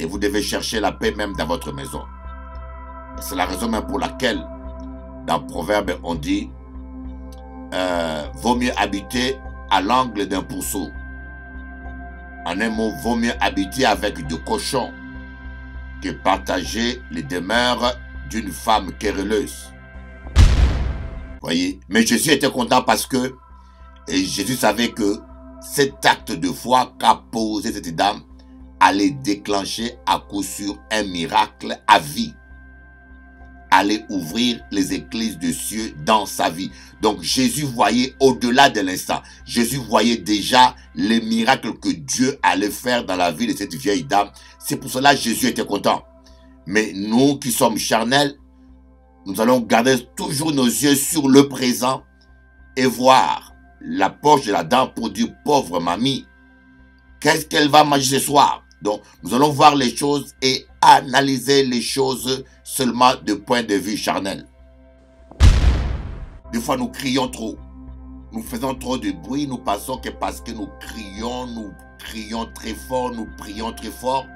Et vous devez chercher la paix même dans votre maison. C'est la raison même pour laquelle, dans Proverbe, on dit vaut mieux habiter à l'angle d'un pourceau. En un mot, vaut mieux habiter avec deux cochons que partager les demeures d'une femme querelleuse. Voyez, mais Jésus était content parce que Jésus savait que cet acte de foi qu'a posé cette dame allait déclencher à coup sûr un miracle à vie. Allait ouvrir les écluses des cieux dans sa vie. Donc Jésus voyait au-delà de l'instant. Jésus voyait déjà les miracles que Dieu allait faire dans la vie de cette vieille dame. C'est pour cela que Jésus était content. Mais nous qui sommes charnels, nous allons garder toujours nos yeux sur le présent et voir la poche de la dame pour dire pauvre mamie, qu'est-ce qu'elle va manger ce soir? Donc nous allons voir les choses et analyser les choses seulement de point de vue charnel. Des fois nous crions trop, nous faisons trop de bruit, nous pensons que parce que nous crions très fort, nous prions très fort,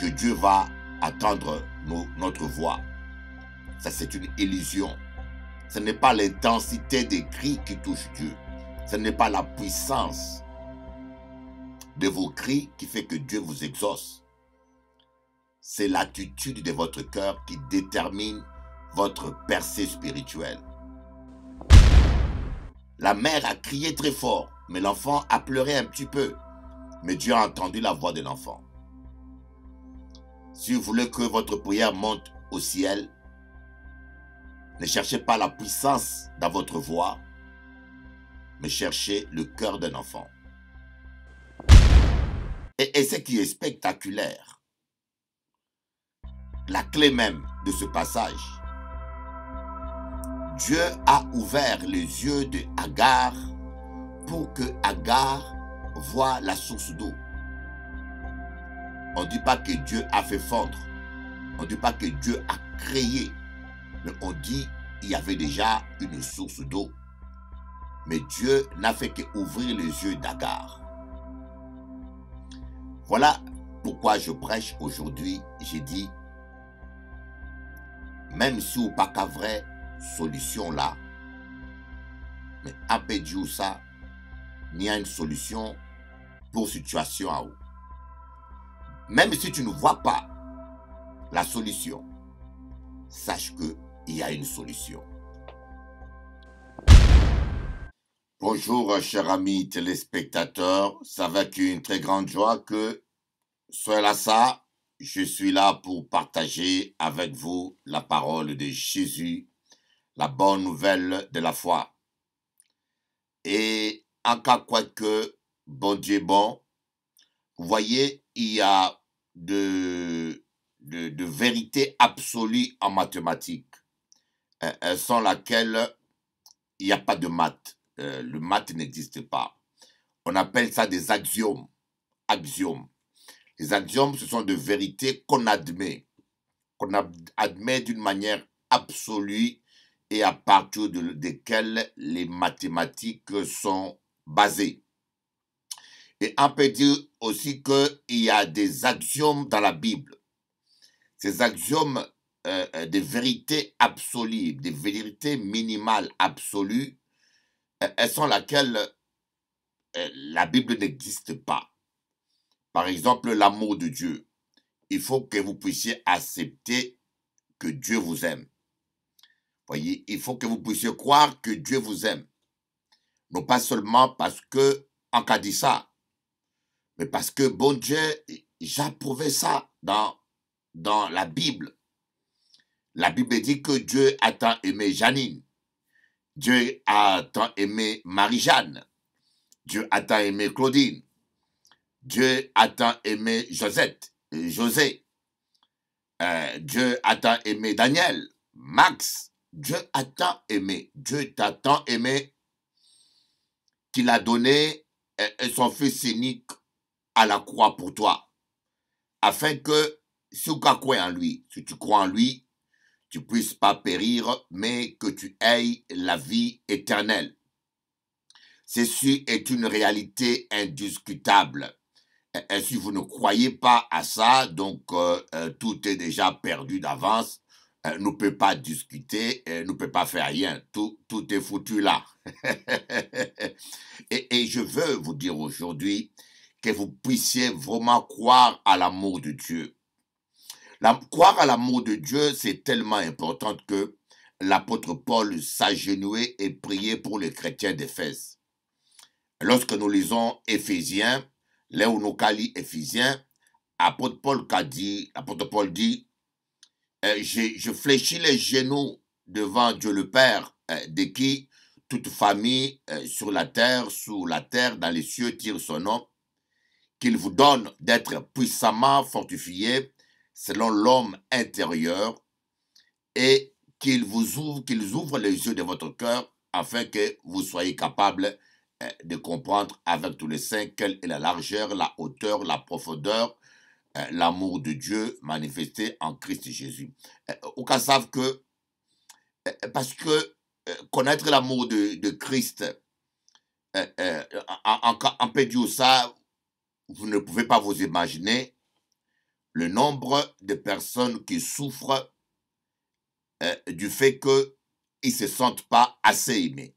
que Dieu va attendre notre voix. Ça, c'est une illusion. Ce n'est pas l'intensité des cris qui touche Dieu. Ce n'est pas la puissance de vos cris qui fait que Dieu vous exauce. C'est l'attitude de votre cœur qui détermine votre percée spirituelle. La mère a crié très fort, mais l'enfant a pleuré un petit peu. Mais Dieu a entendu la voix de l'enfant. Si vous voulez que votre prière monte au ciel, ne cherchez pas la puissance dans votre voix, mais cherchez le cœur d'un enfant. Et ce qui est spectaculaire, la clé même de ce passage, Dieu a ouvert les yeux de Agar pour que Agar voie la source d'eau. On ne dit pas que Dieu a fait fondre, on ne dit pas que Dieu a créé, mais on dit qu'il y avait déjà une source d'eau. Mais Dieu n'a fait qu'ouvrir les yeux d'Agar. Voilà pourquoi je prêche aujourd'hui. J'ai dit, même si ou pas qu'à vraie solution là, mais à pédiou ça, il y a une solution pour situation à où. Même si tu ne vois pas la solution, sache qu'il y a une solution. Bonjour, chers amis téléspectateurs. C'est avec une très grande joie que, soyez là ça, je suis là pour partager avec vous la parole de Jésus, la bonne nouvelle de la foi. Et en cas quoi que, bon Dieu bon, vous voyez, il y a de vérité absolue en mathématiques, sans laquelle il n'y a pas de maths. Le maths n'existe pas. On appelle ça des axiomes. Axiomes. Les axiomes, ce sont des vérités qu'on admet d'une manière absolue et à partir desquelles les mathématiques sont basées. Et on peut dire aussi qu'il y a des axiomes dans la Bible. Ces axiomes des vérités absolues, des vérités minimales absolues, elles sont laquelle la Bible n'existe pas. Par exemple, l'amour de Dieu. Il faut que vous puissiez accepter que Dieu vous aime. Voyez, il faut que vous puissiez croire que Dieu vous aime. Non pas seulement parce que, en cas dit ça, mais parce que, bon Dieu, j'approuvais ça dans la Bible. La Bible dit que Dieu a tant aimé Janine. Dieu a tant aimé Marie-Jeanne. Dieu a tant aimé Claudine. Dieu a tant aimé José. Dieu a tant aimé Daniel, Max. Dieu a tant aimé. Dieu t'a tant aimé qu'il a donné son fils unique à la croix pour toi. Afin que, si tu crois en lui, tu ne puisses pas périr, mais que tu aies la vie éternelle. Ceci est une réalité indiscutable. Et si vous ne croyez pas à ça, donc tout est déjà perdu d'avance. Ne peut pas discuter, ne peut pas faire rien. Tout est foutu là. Et je veux vous dire aujourd'hui que vous puissiez vraiment croire à l'amour de Dieu. Croire à l'amour de Dieu, c'est tellement important que l'apôtre Paul s'agenouillait et priait pour les chrétiens d'Éphèse. Lorsque nous lisons Éphésiens, là où nous lit Éphésiens, l'apôtre Paul dit, je fléchis les genoux devant Dieu le Père, de qui toute famille sur la terre, sous la terre, dans les cieux tire son nom, qu'il vous donne d'être puissamment fortifiés selon l'homme intérieur et qu'ils ouvrent les yeux de votre cœur afin que vous soyez capables de comprendre avec tous les saints quelle est la largeur, la hauteur, la profondeur, l'amour de Dieu manifesté en Christ Jésus. Aucun savent que, parce que connaître l'amour de Christ, en peut dire ça, vous ne pouvez pas vous imaginer le nombre de personnes qui souffrent du fait qu'ils ne se sentent pas assez aimés.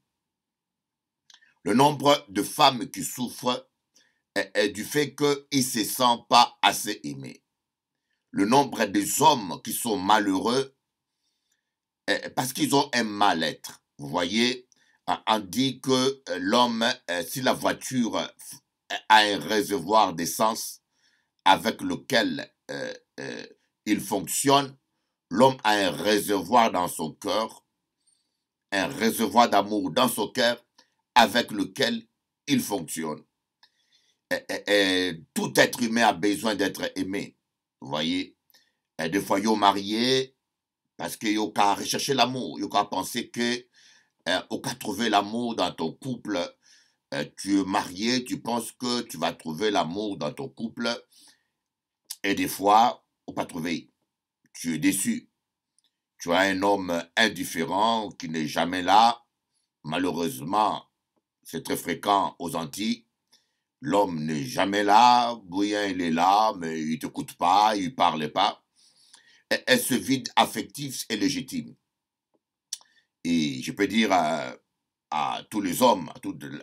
Le nombre de femmes qui souffrent du fait qu'ils ne se sentent pas assez aimés. Le nombre des hommes qui sont malheureux parce qu'ils ont un mal-être. Vous voyez, on dit que l'homme, si la voiture a un réservoir d'essence avec lequel il fonctionne, l'homme a un réservoir dans son cœur, un réservoir d'amour dans son cœur avec lequel il fonctionne. Tout être humain a besoin d'être aimé. Vous voyez, des fois, ils sont mariés parce qu'ils ont qu'à rechercher l'amour, ils ont qu'à penser que au qu'à trouver l'amour dans ton couple. Tu es marié, tu penses que tu vas trouver l'amour dans ton couple et des fois, on pas trouver. Tu es déçu. Tu as un homme indifférent qui n'est jamais là. Malheureusement, c'est très fréquent aux Antilles. L'homme n'est jamais là. Bien, il est là, mais il ne t'écoute pas, il ne parle pas. Et ce vide affectif est légitime. Et je peux dire à tous les hommes,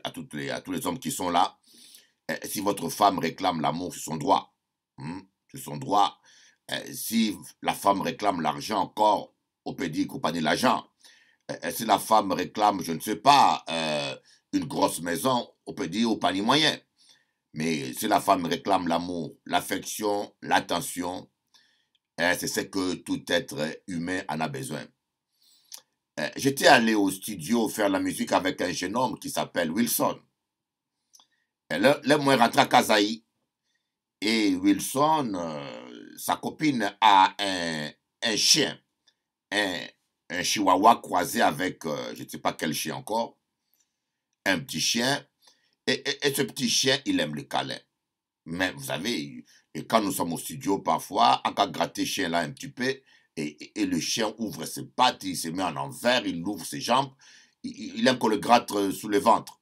à tous les hommes qui sont là, si votre femme réclame l'amour, c'est son droit. C'est son droit. Si la femme réclame l'argent encore, on peut dire qu'on pas de l'argent. Si la femme réclame, je ne sais pas, une grosse maison, on peut dire au panier moyen. Mais si la femme réclame l'amour, l'affection, l'attention, c'est ce que tout être humain en a besoin. J'étais allé au studio faire la musique avec un jeune homme qui s'appelle Wilson. Là, moi, rentré à Kazaï. Et Wilson, sa copine a un chien, un chihuahua croisé avec, je ne sais pas quel chien encore, un petit chien. Et ce petit chien, il aime les câlins. Mais vous savez, et quand nous sommes au studio, parfois, on peut gratter le chien là un petit peu, et le chien ouvre ses pattes, il se met en envers, il ouvre ses jambes, il aime qu'on le gratte sous le ventre.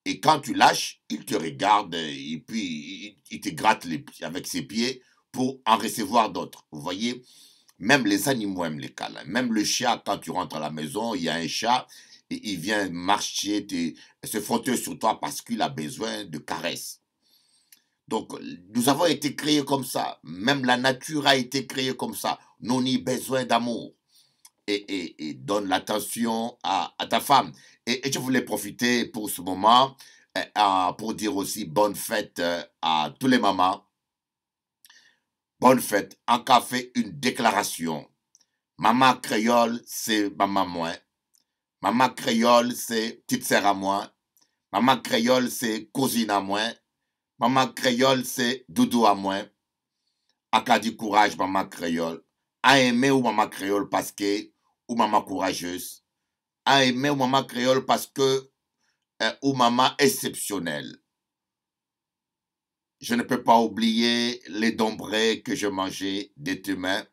Et quand tu lâches, il te regarde et puis il te gratte avec ses pieds pour en recevoir d'autres. Vous voyez, même les animaux aiment les câlins. Même le chat, quand tu rentres à la maison, il y a un chat, et il vient marcher, se frotter sur toi parce qu'il a besoin de caresses. Donc, nous avons été créés comme ça. Même la nature a été créée comme ça. Nous avons besoin d'amour. Et donne l'attention à ta femme. Et je voulais profiter pour ce moment pour dire aussi bonne fête à tous les mamans. Bonne fête. En cas fait une déclaration. Maman créole, c'est maman moi. Maman créole, c'est petite sœur à moi. Maman créole, c'est cousine à moi. Maman créole, c'est doudou à moi. A du courage, maman créole. A aimé ou maman créole parce que ou maman courageuse. A aimé ou maman créole parce que ou maman exceptionnelle. Je ne peux pas oublier les dombrés que je mangeais de tes mains.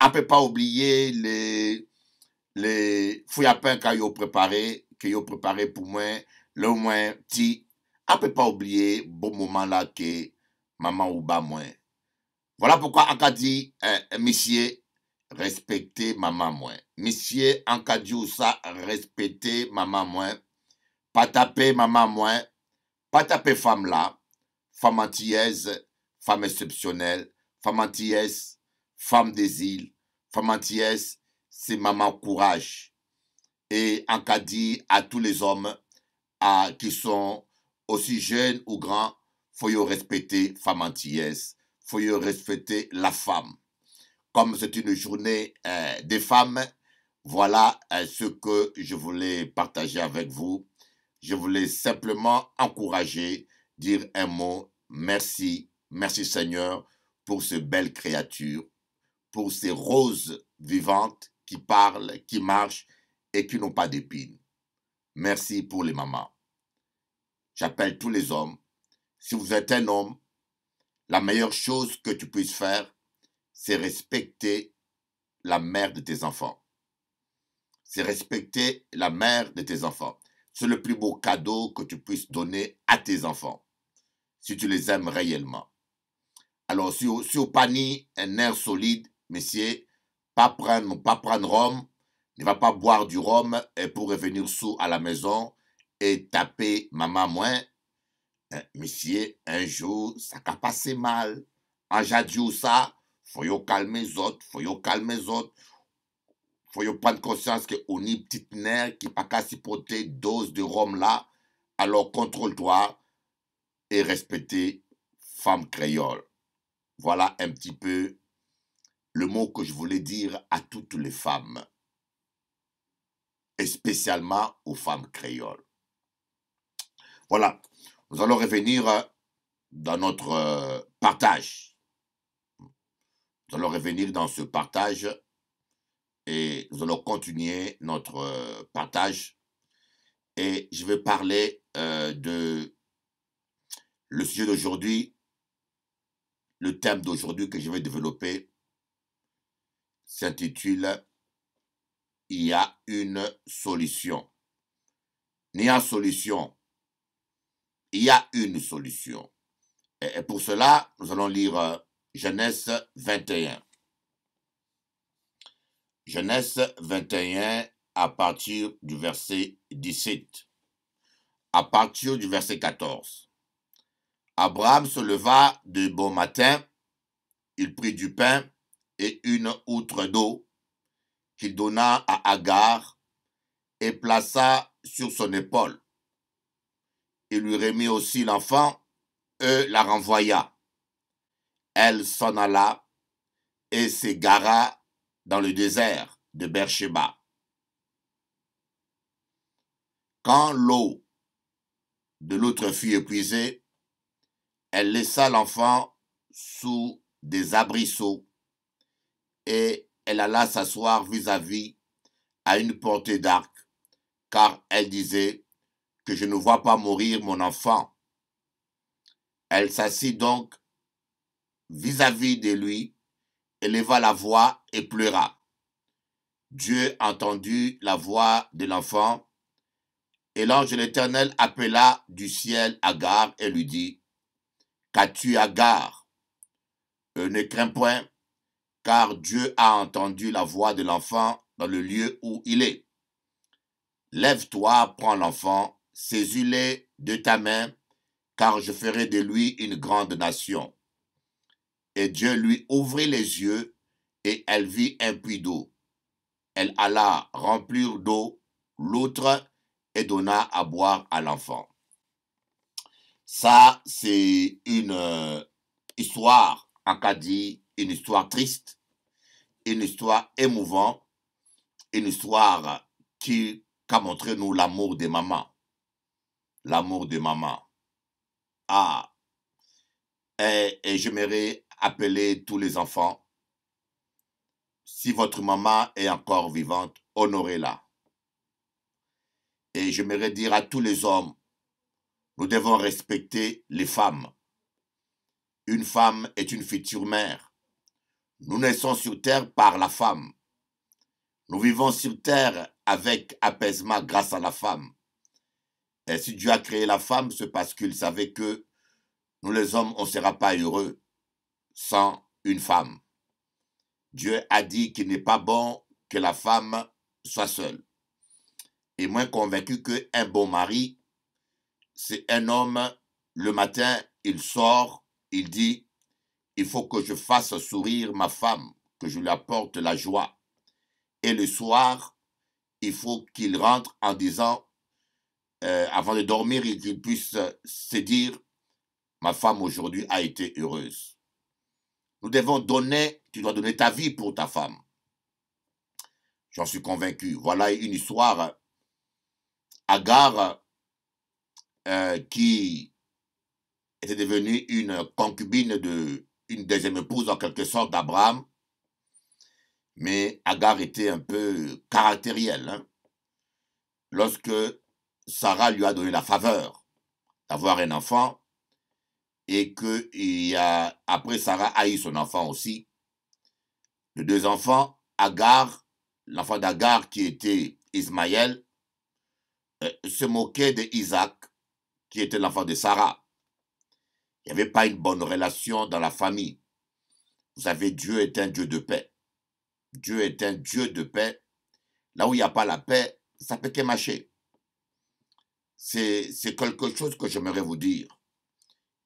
On ne peut pas oublier les fouilles à pain qu'ils ont préparé pour moi, le moins petit. On ne peut pas oublier bon moment là que maman ou bas moins. Voilà pourquoi en cas dit, monsieur, respectez maman moins. Monsieur, en cas dit ou ça, respectez maman moins. Pas taper maman moins. Pas taper femme là. Femme antillaise, femme exceptionnelle. Femme antillaise, femme des îles. Femme antillaise, c'est maman courage. Et en cas dit à tous les hommes qui sont aussi jeunes ou grands, faut y respecter femme antillaise. Faut y respecter la femme. Comme c'est une journée des femmes, voilà ce que je voulais partager avec vous. Je voulais simplement encourager, dire un mot, merci, merci Seigneur pour ces belles créatures, pour ces roses vivantes qui parlent, qui marchent et qui n'ont pas d'épines. Merci pour les mamans. J'appelle tous les hommes. Si vous êtes un homme, la meilleure chose que tu puisses faire, c'est respecter la mère de tes enfants. C'est respecter la mère de tes enfants. C'est le plus beau cadeau que tu puisses donner à tes enfants, si tu les aimes réellement. Alors, si au panier un air solide, messieurs, pas prendre rhum, ne va pas boire du rhum pour revenir sous à la maison et taper maman moins. Messieurs, un jour, ça va passer mal. En jadjou ça, faut y calmer les autres, faut y calmer les autres. Faut y prendre conscience que on est petite nerf qui pas qu'à s'y porter dose de rhum là. Alors contrôle-toi et respectez femme créole. Voilà un petit peu le mot que je voulais dire à toutes les femmes, et spécialement aux femmes créoles. Voilà, nous allons revenir dans notre partage. Nous allons revenir dans ce partage et nous allons continuer notre partage. Et je vais parler de le sujet d'aujourd'hui, le thème d'aujourd'hui que je vais développer s'intitule « Il y a une solution ». Il y a une solution. Il y a une solution. Et pour cela, nous allons lire Genèse 21. Genèse 21 à partir du verset 17. À partir du verset 14. Abraham se leva de bon matin, il prit du pain et une outre d'eau qu'il donna à Agar et plaça sur son épaule. Il lui remit aussi l'enfant et la renvoya. Elle s'en alla et s'égara dans le désert de Beersheba. Quand l'eau de l'autre fut épuisée, elle laissa l'enfant sous des arbrisseaux et elle alla s'asseoir vis-à-vis à une portée d'arc, car elle disait que je ne vois pas mourir mon enfant. Elle s'assit donc vis-à-vis de lui, éleva la voix et pleura. Dieu entendit la voix de l'enfant, et l'ange de l'Éternel appela du ciel Agar et lui dit, « Qu'as-tu, Agar? Ne crains point, car Dieu a entendu la voix de l'enfant dans le lieu où il est. Lève-toi, prends l'enfant, saisis-le de ta main, car je ferai de lui une grande nation. » Et Dieu lui ouvrit les yeux, et elle vit un puits d'eau. Elle alla remplir d'eau l'outre et donna à boire à l'enfant. Ça, c'est une histoire, en cas dit, une histoire triste, une histoire émouvante, une histoire qui a montré nous l'amour des mamans. L'amour des mamans. Ah, et j'aimerais appeler tous les enfants, si votre maman est encore vivante, honorez-la. Et j'aimerais dire à tous les hommes, nous devons respecter les femmes. Une femme est une future mère. Nous naissons sur terre par la femme. Nous vivons sur terre avec apaisement grâce à la femme. Et si Dieu a créé la femme, c'est parce qu'il savait que Nous les hommes, on ne sera pas heureux sans une femme. Dieu a dit qu'il n'est pas bon que la femme soit seule. Et moins convaincu qu'un bon mari, c'est un homme, le matin, il sort, il dit, il faut que je fasse sourire ma femme, que je lui apporte la joie. Et le soir, il faut qu'il rentre en disant, avant de dormir, qu'il puisse se dire, ma femme aujourd'hui a été heureuse. Nous devons donner, tu dois donner ta vie pour ta femme. J'en suis convaincu. Voilà une histoire. Agar, qui était devenue une concubine une deuxième épouse en quelque sorte d'Abraham, mais Agar était un peu caractérielle. Hein? Lorsque Sarah lui a donné la faveur d'avoir un enfant, et que après Sarah a eu son enfant aussi, les deux enfants, Agar, l'enfant d'Agar qui était Ismaël, se moquait d'Isaac, qui était l'enfant de Sarah. Il n'y avait pas une bonne relation dans la famille. Vous savez, Dieu est un Dieu de paix. Dieu est un Dieu de paix. Là où il n'y a pas la paix, ça peut qu'émacher. C'est quelque chose que j'aimerais vous dire.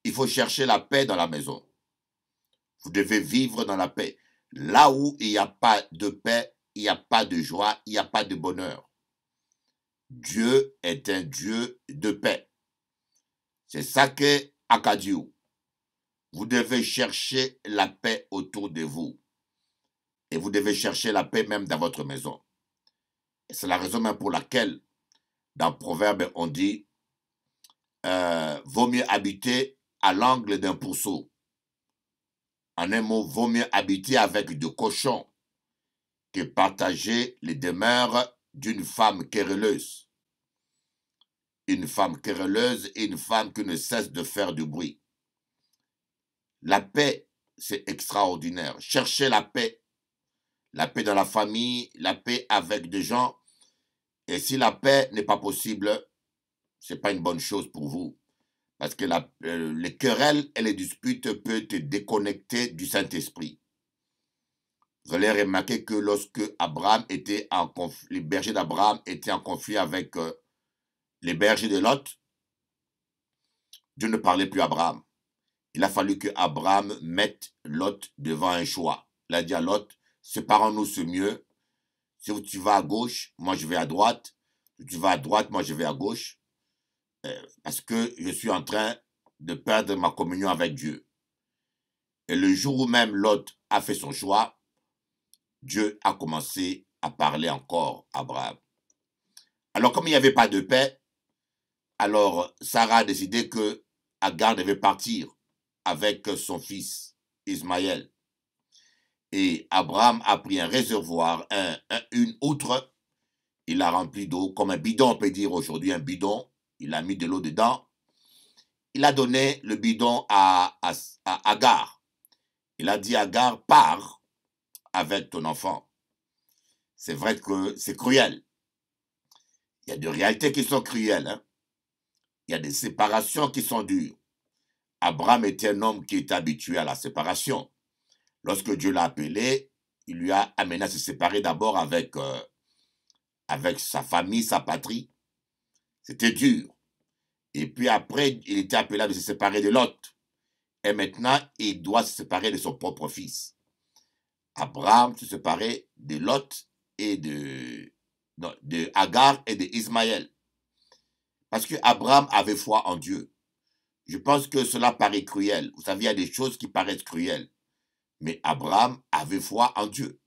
Il faut chercher la paix dans la maison. Vous devez vivre dans la paix. Là où il n'y a pas de paix, il n'y a pas de joie, il n'y a pas de bonheur. Dieu est un Dieu de paix. C'est ça qu'est Akadiou. Vous devez chercher la paix autour de vous. Et vous devez chercher la paix même dans votre maison. Et c'est la raison même pour laquelle, dans Proverbe, on dit vaut mieux habiter à l'angle d'un pourceau. En un mot, vaut mieux habiter avec deux cochons que partager les demeures d'une femme querelleuse. Une femme querelleuse et une femme qui ne cesse de faire du bruit. La paix, c'est extraordinaire. Cherchez la paix dans la famille, la paix avec des gens. Et si la paix n'est pas possible, ce n'est pas une bonne chose pour vous. Parce que les querelles et les disputes peuvent te déconnecter du Saint-Esprit. Vous allez remarquer que lorsque Abraham était en conflit, les bergers d'Abraham étaient en conflit avec les bergers de Lot, Dieu ne parlait plus à Abraham. Il a fallu que Abraham mette Lot devant un choix. Il a dit à Lot, séparons-nous ce mieux. Si tu vas à gauche, moi je vais à droite. Si tu vas à droite, moi je vais à gauche. Parce que je suis en train de perdre ma communion avec Dieu. Et le jour où même Lot a fait son choix, Dieu a commencé à parler encore à Abraham. Alors comme il n'y avait pas de paix, alors Sarah a décidé que Agar devait partir avec son fils Ismaël. Et Abraham a pris un réservoir, une outre, il l'a rempli d'eau, comme un bidon on peut dire aujourd'hui, un bidon, il a mis de l'eau dedans. Il a donné le bidon à Agar. Il a dit à Agar, pars avec ton enfant. C'est vrai que c'est cruel. Il y a des réalités qui sont cruelles. Hein? Il y a des séparations qui sont dures. Abraham était un homme qui était habitué à la séparation. Lorsque Dieu l'a appelé, il lui a amené à se séparer d'abord avec sa famille, sa patrie. C'était dur. Et puis après, il était appelé à se séparer de Lot. Et maintenant, il doit se séparer de son propre fils. Abraham se séparait de Lot et de Agar et d'Ismaël. Parce que Abraham avait foi en Dieu. Je pense que cela paraît cruel. Vous savez, il y a des choses qui paraissent cruelles. Mais Abraham avait foi en Dieu,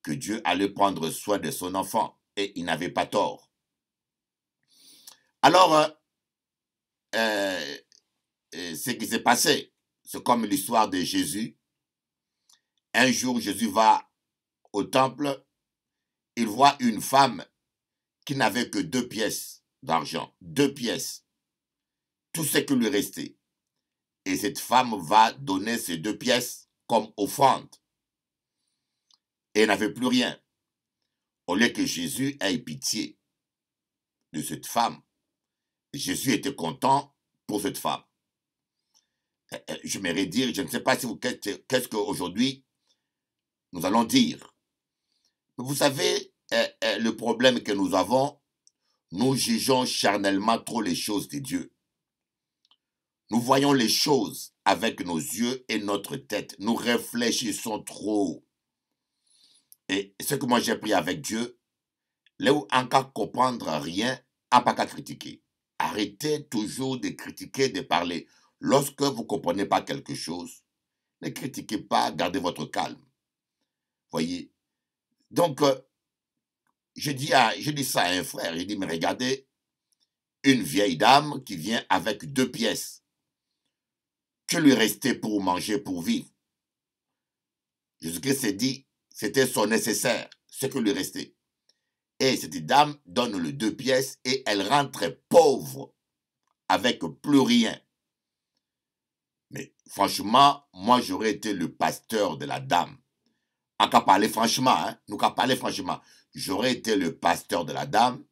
que Dieu allait prendre soin de son enfant, et il n'avait pas tort. Alors, ce qui s'est passé, c'est comme l'histoire de Jésus. Un jour, Jésus va au temple, il voit une femme qui n'avait que 2 pièces d'argent, 2 pièces, tout ce qui lui restait. Et cette femme va donner ces 2 pièces comme offrande. Et elle n'avait plus rien. Au lieu que Jésus ait pitié de cette femme, Jésus était content pour cette femme. J'aimerais dire, je ne sais pas si vous, qu'est-ce qu'aujourd'hui nous allons dire. Vous savez, le problème que nous avons, nous jugeons charnellement trop les choses de Dieu. Nous voyons les choses avec nos yeux et notre tête. Nous réfléchissons trop. Et ce que moi j'ai pris avec Dieu, là où en cas comprendre rien, en pas qu'à critiquer. Arrêtez toujours de critiquer, de parler. Lorsque vous ne comprenez pas quelque chose, ne critiquez pas, gardez votre calme. Voyez. Donc, je dis ça à un frère, il dit, mais regardez, une vieille dame qui vient avec 2 pièces. Que lui restait pour manger, pour vivre? Jésus-Christ s'est dit, c'était son nécessaire, ce que lui restait. Et cette dame donne le 2 pièces et elle rentre pauvre, avec plus rien. Mais franchement, moi j'aurais été le pasteur de la dame. En qu'à parler franchement, hein, nous qu'à parler franchement, j'aurais été le pasteur de la dame.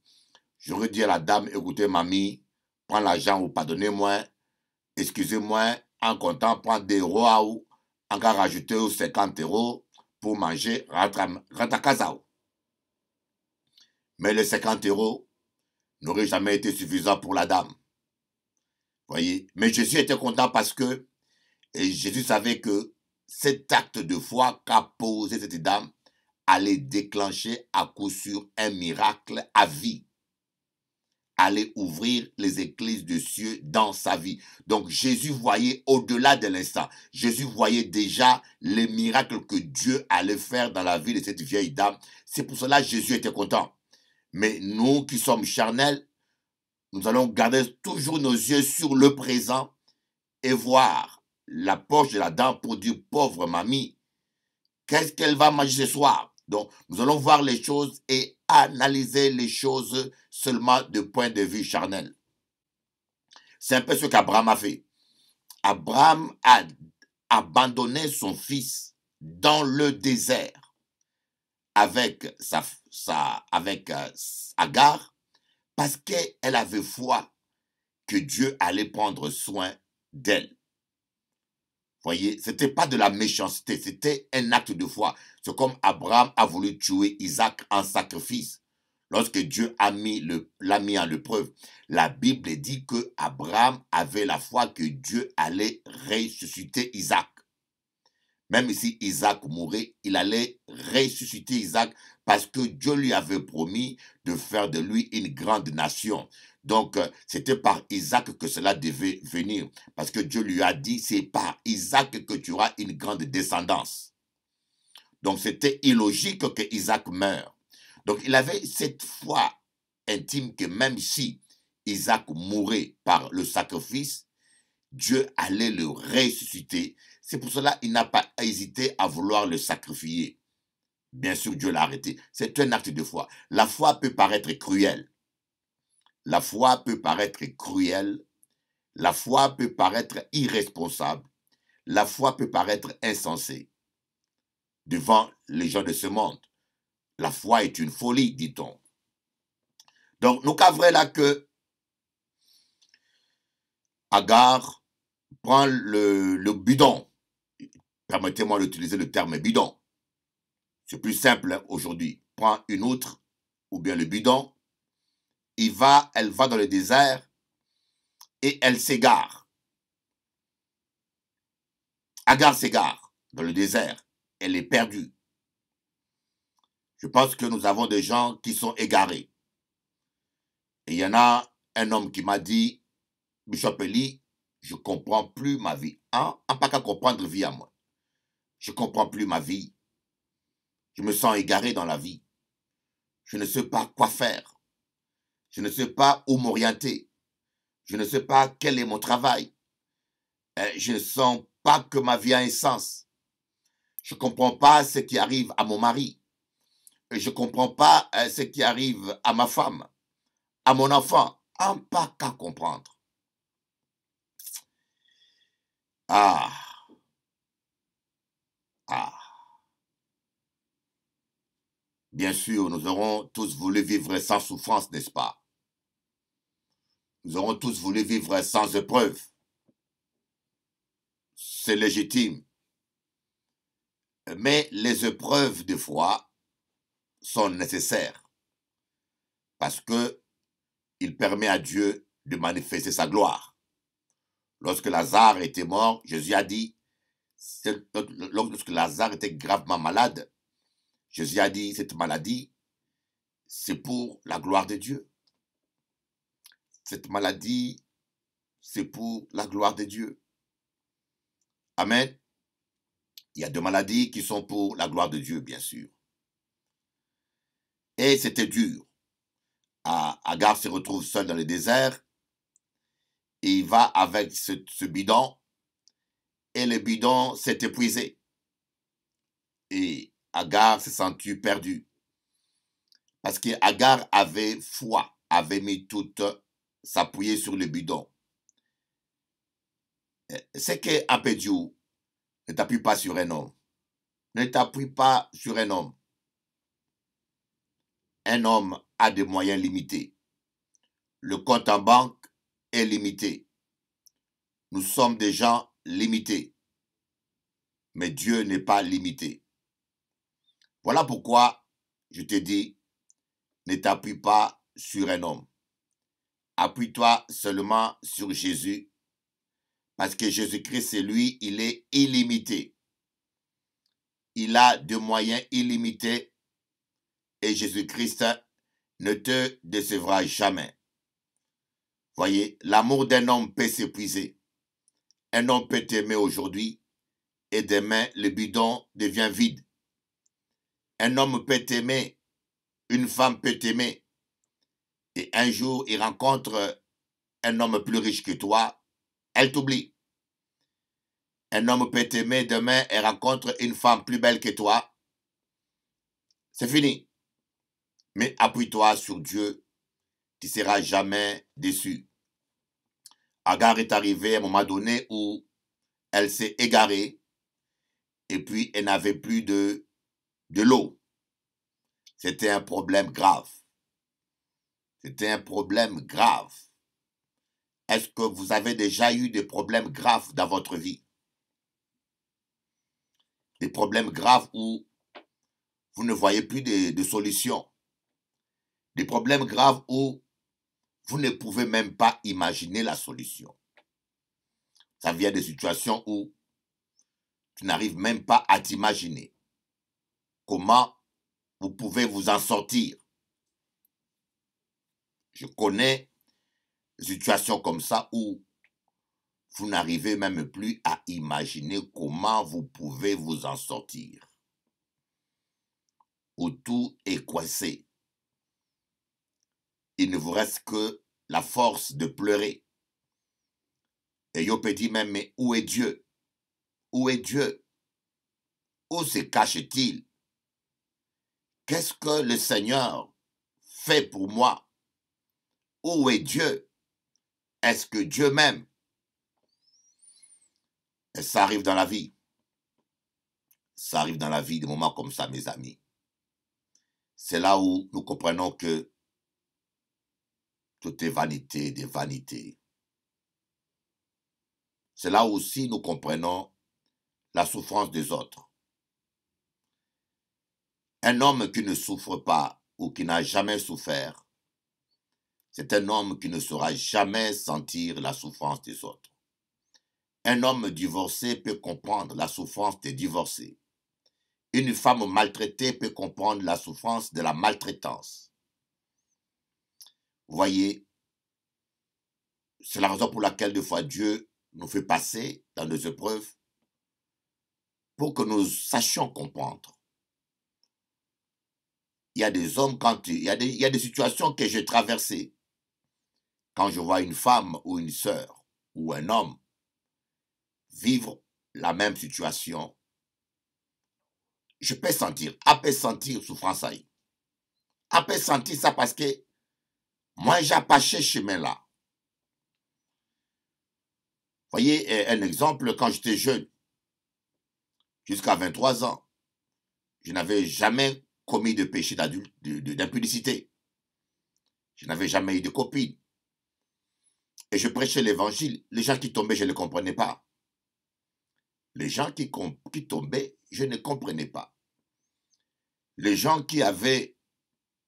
J'aurais dit à la dame, écoutez mamie, prends l'argent ou pardonnez-moi, excusez-moi, en comptant, prends des euros ou en cas rajouter 50 € pour manger, rentre à casa. Mais les 50 € n'auraient jamais été suffisants pour la dame. Voyez. Mais Jésus était content parce que Jésus savait que cet acte de foi qu'a posé cette dame allait déclencher à coup sûr un miracle à vie. Allait ouvrir les écluses des cieux dans sa vie. Donc Jésus voyait au-delà de l'instant. Jésus voyait déjà les miracles que Dieu allait faire dans la vie de cette vieille dame. C'est pour cela que Jésus était content. Mais nous qui sommes charnels, nous allons garder toujours nos yeux sur le présent et voir la poche de la dame pour dire, pauvre mamie, qu'est-ce qu'elle va manger ce soir? Donc, nous allons voir les choses et analyser les choses seulement de point de vue charnel. C'est un peu ce qu'Abraham a fait. Abraham a abandonné son fils dans le désert avec Agar parce qu'elle avait foi que Dieu allait prendre soin d'elle. Voyez, ce n'était pas de la méchanceté, c'était un acte de foi. C'est comme Abraham a voulu tuer Isaac en sacrifice. Lorsque Dieu l'a mis en l'épreuve, la Bible dit que Abraham avait la foi que Dieu allait ressusciter Isaac. Même si Isaac mourait, il allait ressusciter Isaac parce que Dieu lui avait promis de faire de lui une grande nation. Donc, c'était par Isaac que cela devait venir. Parce que Dieu lui a dit, c'est par Isaac que tu auras une grande descendance. Donc, c'était illogique que Isaac meure. Donc, il avait cette foi intime que même si Isaac mourait par le sacrifice, Dieu allait le ressusciter. C'est pour cela qu'il n'a pas hésité à vouloir le sacrifier. Bien sûr, Dieu l'a arrêté. C'est un acte de foi. La foi peut paraître cruelle. La foi peut paraître cruelle. La foi peut paraître irresponsable. La foi peut paraître insensée devant les gens de ce monde. La foi est une folie, dit-on. Donc, nous cavrons là que Agar prend le bidon. Permettez-moi d'utiliser le terme bidon. C'est plus simple aujourd'hui. Prends une outre ou bien le bidon. Elle va dans le désert et elle s'égare. Agar s'égare dans le désert. Elle est perdue. Je pense que nous avons des gens qui sont égarés. Et il y en a un homme qui m'a dit, Bishop Eli, je ne comprends plus ma vie. Hein? Pas qu'à comprendre vie à moi. Je ne comprends plus ma vie. Je me sens égaré dans la vie. Je ne sais pas quoi faire. Je ne sais pas où m'orienter. Je ne sais pas quel est mon travail. Je ne sens pas que ma vie a un sens. Je ne comprends pas ce qui arrive à mon mari. Je ne comprends pas ce qui arrive à ma femme, à mon enfant. Pas qu'à comprendre. Ah. Bien sûr, nous aurons tous voulu vivre sans souffrance, n'est-ce pas? Nous aurons tous voulu vivre sans épreuve. c'est légitime. Mais les épreuves de foi sont nécessaires parce que il permet à Dieu de manifester sa gloire. Lorsque Lazare était mort, Jésus a dit, lorsque Lazare était gravement malade, Jésus a dit, cette maladie, c'est pour la gloire de Dieu. Cette maladie, c'est pour la gloire de Dieu. Amen. Il y a des maladies qui sont pour la gloire de Dieu, bien sûr. Et c'était dur. Agar se retrouve seul dans le désert. Et il va avec ce bidon. Et le bidon s'est épuisé. Et Agar s'est sentie perdue. Parce qu'Agar avait foi, avait mis toute s'appuyer sur le bidon. C'est que Apédiou, ne t'appuie pas sur un homme. Ne t'appuie pas sur un homme. Un homme a des moyens limités. Le compte en banque est limité. Nous sommes des gens limités. Mais Dieu n'est pas limité. Voilà pourquoi je te dis, ne t'appuie pas sur un homme. Appuie-toi seulement sur Jésus. Parce que Jésus-Christ, c'est lui, il est illimité. Il a des moyens illimités. Et Jésus-Christ ne te décevra jamais. Voyez, l'amour d'un homme peut s'épuiser. Un homme peut t'aimer aujourd'hui et demain, le bidon devient vide. Un homme peut t'aimer, une femme peut t'aimer. Et un jour, il rencontre un homme plus riche que toi, elle t'oublie. Un homme peut t'aimer, demain, elle rencontre une femme plus belle que toi. C'est fini. Mais appuie-toi sur Dieu, tu ne seras jamais déçu. Agar est arrivée à un moment donné où elle s'est égarée et puis elle n'avait plus de l'eau. C'était un problème grave. C'était un problème grave. Est-ce que vous avez déjà eu des problèmes graves dans votre vie? Des problèmes graves où vous ne voyez plus de solution. Des problèmes graves où vous ne pouvez même pas imaginer la solution. Ça vient de situations où tu n'arrives même pas à t'imaginer comment vous pouvez vous en sortir. Je connais des situations comme ça où vous n'arrivez même plus à imaginer comment vous pouvez vous en sortir. Où tout est coincé. Il ne vous reste que la force de pleurer. Et Job dit même, mais où est Dieu? Où est Dieu? Où se cache-t-il? Qu'est-ce que le Seigneur fait pour moi? Où est Dieu? Est-ce que Dieu m'aime? Et ça arrive dans la vie. Ça arrive dans la vie, des moments comme ça, mes amis. C'est là où nous comprenons que tout est vanité des vanités. C'est là aussi nous comprenons la souffrance des autres. Un homme qui ne souffre pas ou qui n'a jamais souffert, c'est un homme qui ne saura jamais sentir la souffrance des autres. Un homme divorcé peut comprendre la souffrance des divorcés. Une femme maltraitée peut comprendre la souffrance de la maltraitance. Vous voyez, c'est la raison pour laquelle des fois Dieu nous fait passer dans nos épreuves pour que nous sachions comprendre. Il y a des hommes, il y a des situations que j'ai traversées. Quand je vois une femme ou une sœur ou un homme vivre la même situation, je peux sentir souffrance aïe. Je peux sentir ça parce que moi, j'ai passé ce chemin-là. Voyez, un exemple, quand j'étais jeune, jusqu'à 23 ans, je n'avais jamais commis de péché d'impudicité. Je n'avais jamais eu de copine. Et je prêchais l'évangile. Les gens qui tombaient, je ne les comprenais pas. Les gens qui tombaient, je ne comprenais pas. Les gens qui avaient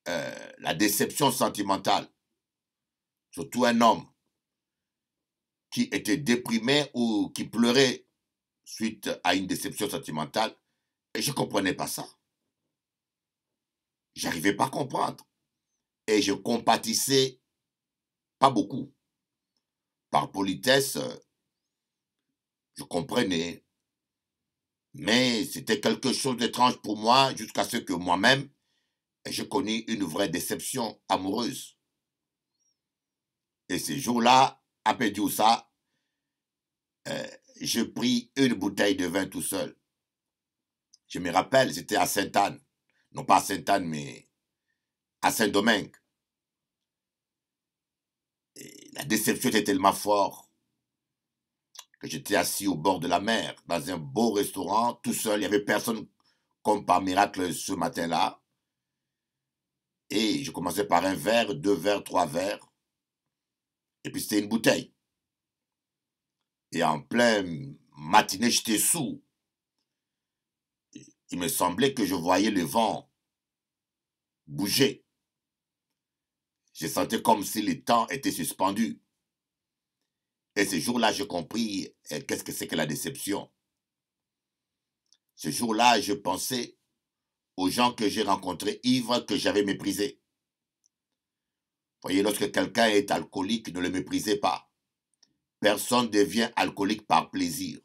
la déception sentimentale, surtout un homme qui était déprimé ou qui pleurait suite à une déception sentimentale, et je ne comprenais pas ça. J'arrivais pas à comprendre. Et je compatissais pas beaucoup. Par politesse, je comprenais. Mais c'était quelque chose d'étrange pour moi jusqu'à ce que moi-même, je connus une vraie déception amoureuse. Et ces jours-là, à Pédoussa, je pris une bouteille de vin tout seul. Je me rappelle, c'était à Sainte-Anne. Non pas à Sainte-Anne, mais à Saint-Domingue. Et la déception était tellement forte que j'étais assis au bord de la mer, dans un beau restaurant, tout seul. Il n'y avait personne comme par miracle ce matin-là. Et je commençais par un verre, 2 verres, 3 verres. Et puis c'était une bouteille. Et en plein matinée, j'étais sourd. Il me semblait que je voyais le vent bouger. Je sentais comme si le temps était suspendu. Et ce jour-là, j'ai compris qu'est-ce que c'est que la déception. Ce jour-là, je pensais aux gens que j'ai rencontrés ivres, que j'avais méprisés. Vous voyez, lorsque quelqu'un est alcoolique, ne le méprisez pas. Personne devient alcoolique par plaisir.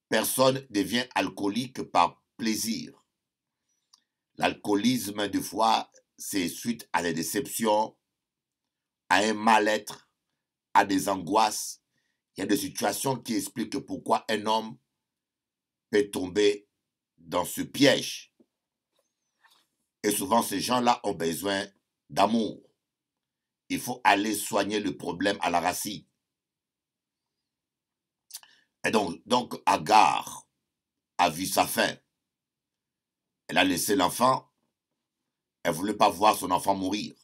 Personne devient alcoolique par plaisir. L'alcoolisme, des fois, c'est suite à des déceptions, à un mal-être, à des angoisses. Il y a des situations qui expliquent pourquoi un homme peut tomber dans ce piège. Et souvent, ces gens-là ont besoin d'amour. Il faut aller soigner le problème à la racine. Et donc Agar a vu sa fin. Elle a laissé l'enfant. Elle ne voulait pas voir son enfant mourir.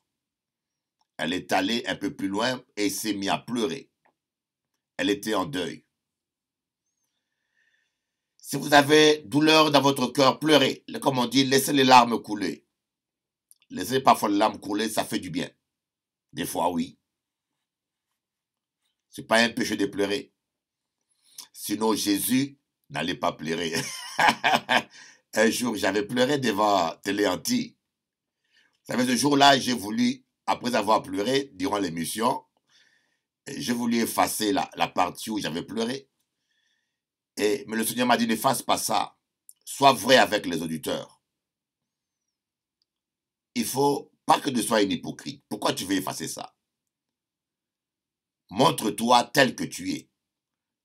Elle est allée un peu plus loin et s'est mise à pleurer. Elle était en deuil. Si vous avez douleur dans votre cœur, pleurez. Comme on dit, laissez les larmes couler. Laissez parfois les larmes couler, ça fait du bien. Des fois, oui. Ce n'est pas un péché de pleurer. Sinon, Jésus n'allait pas pleurer. Un jour, j'avais pleuré devant Téléanti. Vous savez, ce jour-là, j'ai voulu, après avoir pleuré durant l'émission, j'ai voulu effacer la partie où j'avais pleuré. Mais le Seigneur m'a dit, n'efface pas ça. Sois vrai avec les auditeurs. Il faut pas que tu sois un hypocrite. Pourquoi tu veux effacer ça? Montre-toi tel que tu es.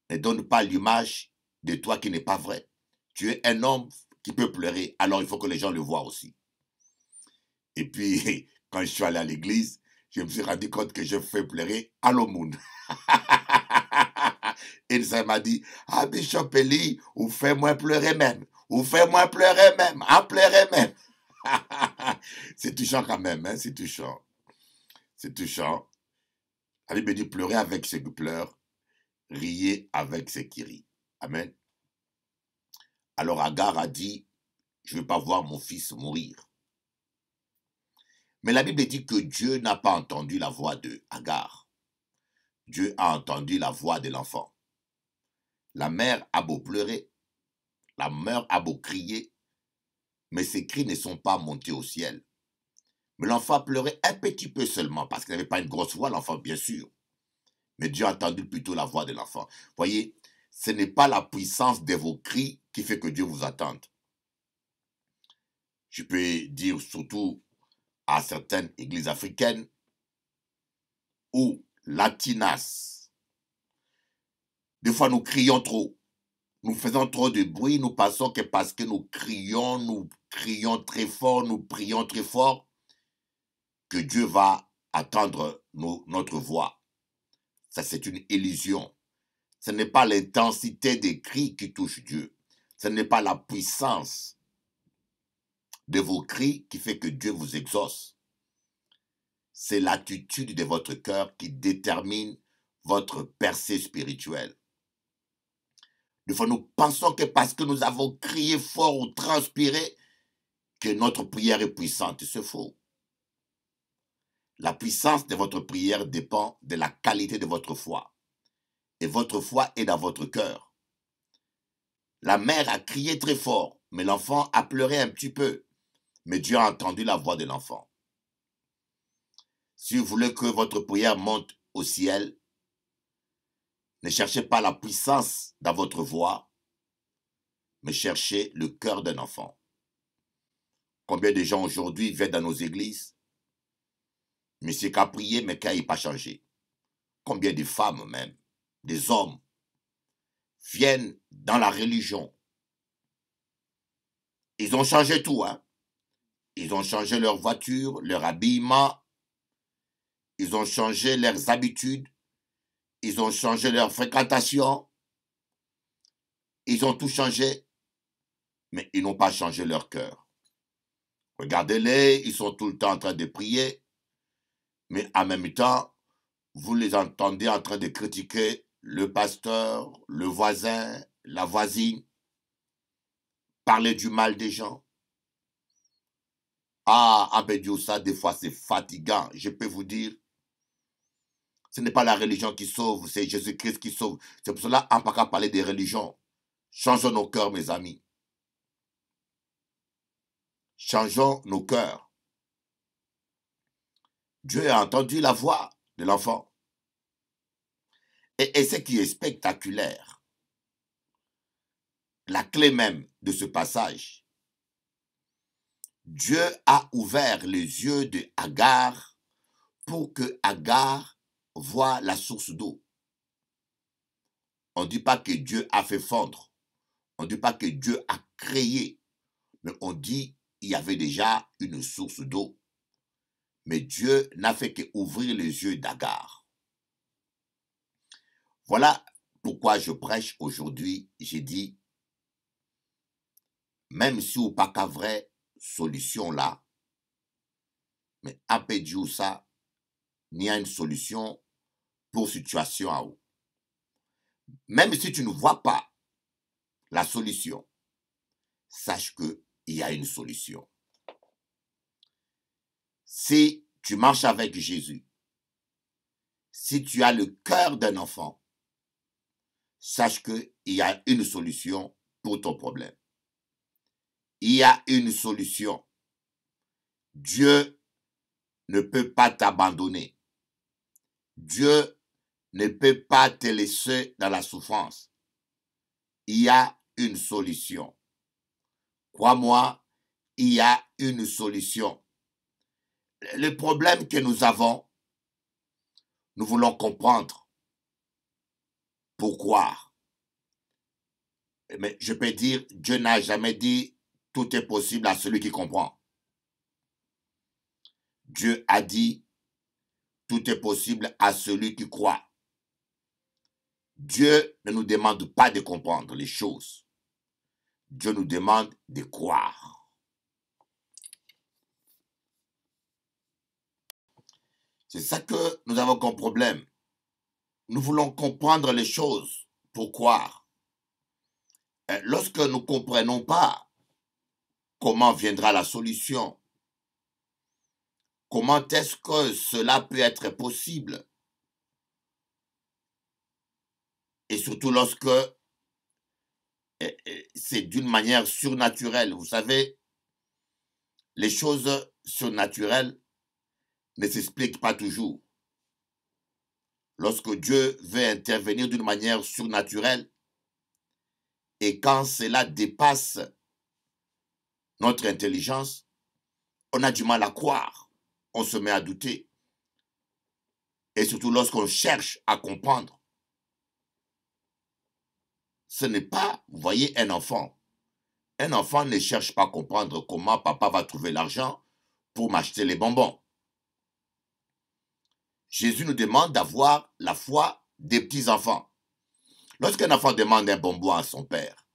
Ne donne pas l'image de toi qui n'est pas vrai. Tu es un homme qui peut pleurer, alors il faut que les gens le voient aussi. Et puis, quand je suis allé à l'église, je me suis rendu compte que je fais pleurer à l'aumône. Et ça m'a dit, ah, Bishop Eli, ou fais-moi pleurer même. Ou fais-moi pleurer même. Ah, pleurer même. C'est touchant quand même, hein, c'est touchant. C'est touchant. La Bible dit, pleurer avec ceux qui pleurent, riez avec ceux qui rient. Amen. Alors Agar a dit, je ne veux pas voir mon fils mourir. Mais la Bible dit que Dieu n'a pas entendu la voix de Agar. Dieu a entendu la voix de l'enfant. La mère a beau pleurer, la mère a beau crier, mais ses cris ne sont pas montés au ciel. Mais l'enfant pleurait un petit peu seulement, parce qu'il n'avait pas une grosse voix, l'enfant, bien sûr. Mais Dieu a entendu plutôt la voix de l'enfant. Voyez, ce n'est pas la puissance de vos cris qui fait que Dieu vous attende. Je peux dire surtout à certaines églises africaines ou latinas. Des fois, nous crions trop. Nous faisons trop de bruit. Nous pensons que parce que nous crions très fort, nous prions très fort, que Dieu va attendre notre voix. Ça, c'est une illusion. Ce n'est pas l'intensité des cris qui touche Dieu. Ce n'est pas la puissance de vos cris qui fait que Dieu vous exauce. C'est l'attitude de votre cœur qui détermine votre percée spirituelle. Des fois, nous pensons que parce que nous avons crié fort ou transpiré, que notre prière est puissante. C'est faux. La puissance de votre prière dépend de la qualité de votre foi. Et votre foi est dans votre cœur. La mère a crié très fort, mais l'enfant a pleuré un petit peu. Mais Dieu a entendu la voix de l'enfant. Si vous voulez que votre prière monte au ciel, ne cherchez pas la puissance dans votre voix, mais cherchez le cœur d'un enfant. Combien de gens aujourd'hui viennent dans nos églises, mais c'est qu'à prier, mais qu'à y pas changer. Combien de femmes même, des hommes, viennent dans la religion. Ils ont changé tout, hein. Ils ont changé leur voiture, leur habillement, ils ont changé leurs habitudes, ils ont changé leur fréquentation, ils ont tout changé, mais ils n'ont pas changé leur cœur. Regardez-les, ils sont tout le temps en train de prier, mais en même temps, vous les entendez en train de critiquer le pasteur, le voisin, la voisine, parler du mal des gens. Ah, ça, des fois c'est fatigant. Je peux vous dire, ce n'est pas la religion qui sauve, c'est Jésus-Christ qui sauve. C'est pour cela, on ne peut pas parler des religions. Changeons nos cœurs, mes amis. Changeons nos cœurs. Dieu a entendu la voix de l'enfant. Et ce qui est spectaculaire, la clé même de ce passage, Dieu a ouvert les yeux de Agar pour que Agar voie la source d'eau. On ne dit pas que Dieu a fait fondre. On ne dit pas que Dieu a créé. Mais on dit qu'il y avait déjà une source d'eau. Mais Dieu n'a fait qu'ouvrir les yeux d'Agar. Voilà pourquoi je prêche aujourd'hui. J'ai dit, même si ou pas qu'à vraie solution là, mais après Dieu ça, il y a une solution pour situation à où. Même si tu ne vois pas la solution, sache qu'il y a une solution. Si tu marches avec Jésus, si tu as le cœur d'un enfant, sache qu'il y a une solution pour ton problème. Il y a une solution. Dieu ne peut pas t'abandonner. Dieu ne peut pas te laisser dans la souffrance. Il y a une solution. Crois-moi, il y a une solution. Le problème que nous avons, nous voulons comprendre pourquoi. Mais je peux dire, Dieu n'a jamais dit tout est possible à celui qui comprend. Dieu a dit tout est possible à celui qui croit. Dieu ne nous demande pas de comprendre les choses. Dieu nous demande de croire. C'est ça que nous avons comme problème. Nous voulons comprendre les choses pour croire. Lorsque nous ne comprenons pas comment viendra la solution, comment est-ce que cela peut être possible, et surtout lorsque c'est d'une manière surnaturelle. Vous savez, les choses surnaturelles ne s'expliquent pas toujours. Lorsque Dieu veut intervenir d'une manière surnaturelle, et quand cela dépasse notre intelligence, on a du mal à croire, on se met à douter. Et surtout lorsqu'on cherche à comprendre. Ce n'est pas, vous voyez, un enfant. Un enfant ne cherche pas à comprendre comment papa va trouver l'argent pour m'acheter les bonbons. Jésus nous demande d'avoir la foi des petits-enfants. Lorsqu'un enfant demande un bonbon à son père,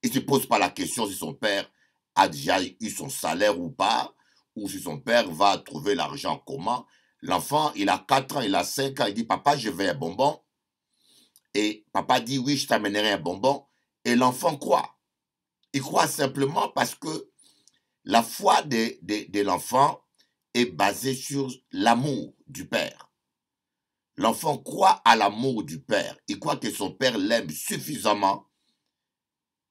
il ne se pose pas la question si son père a déjà eu son salaire ou pas, ou si son père va trouver l'argent comment. L'enfant, il a 4 ans, il a 5 ans, il dit « Papa, je veux un bonbon ». Et papa dit, oui, je t'amènerai un bonbon. Et l'enfant croit. Il croit simplement parce que la foi de l'enfant est basée sur l'amour du père. L'enfant croit à l'amour du père. Il croit que son père l'aime suffisamment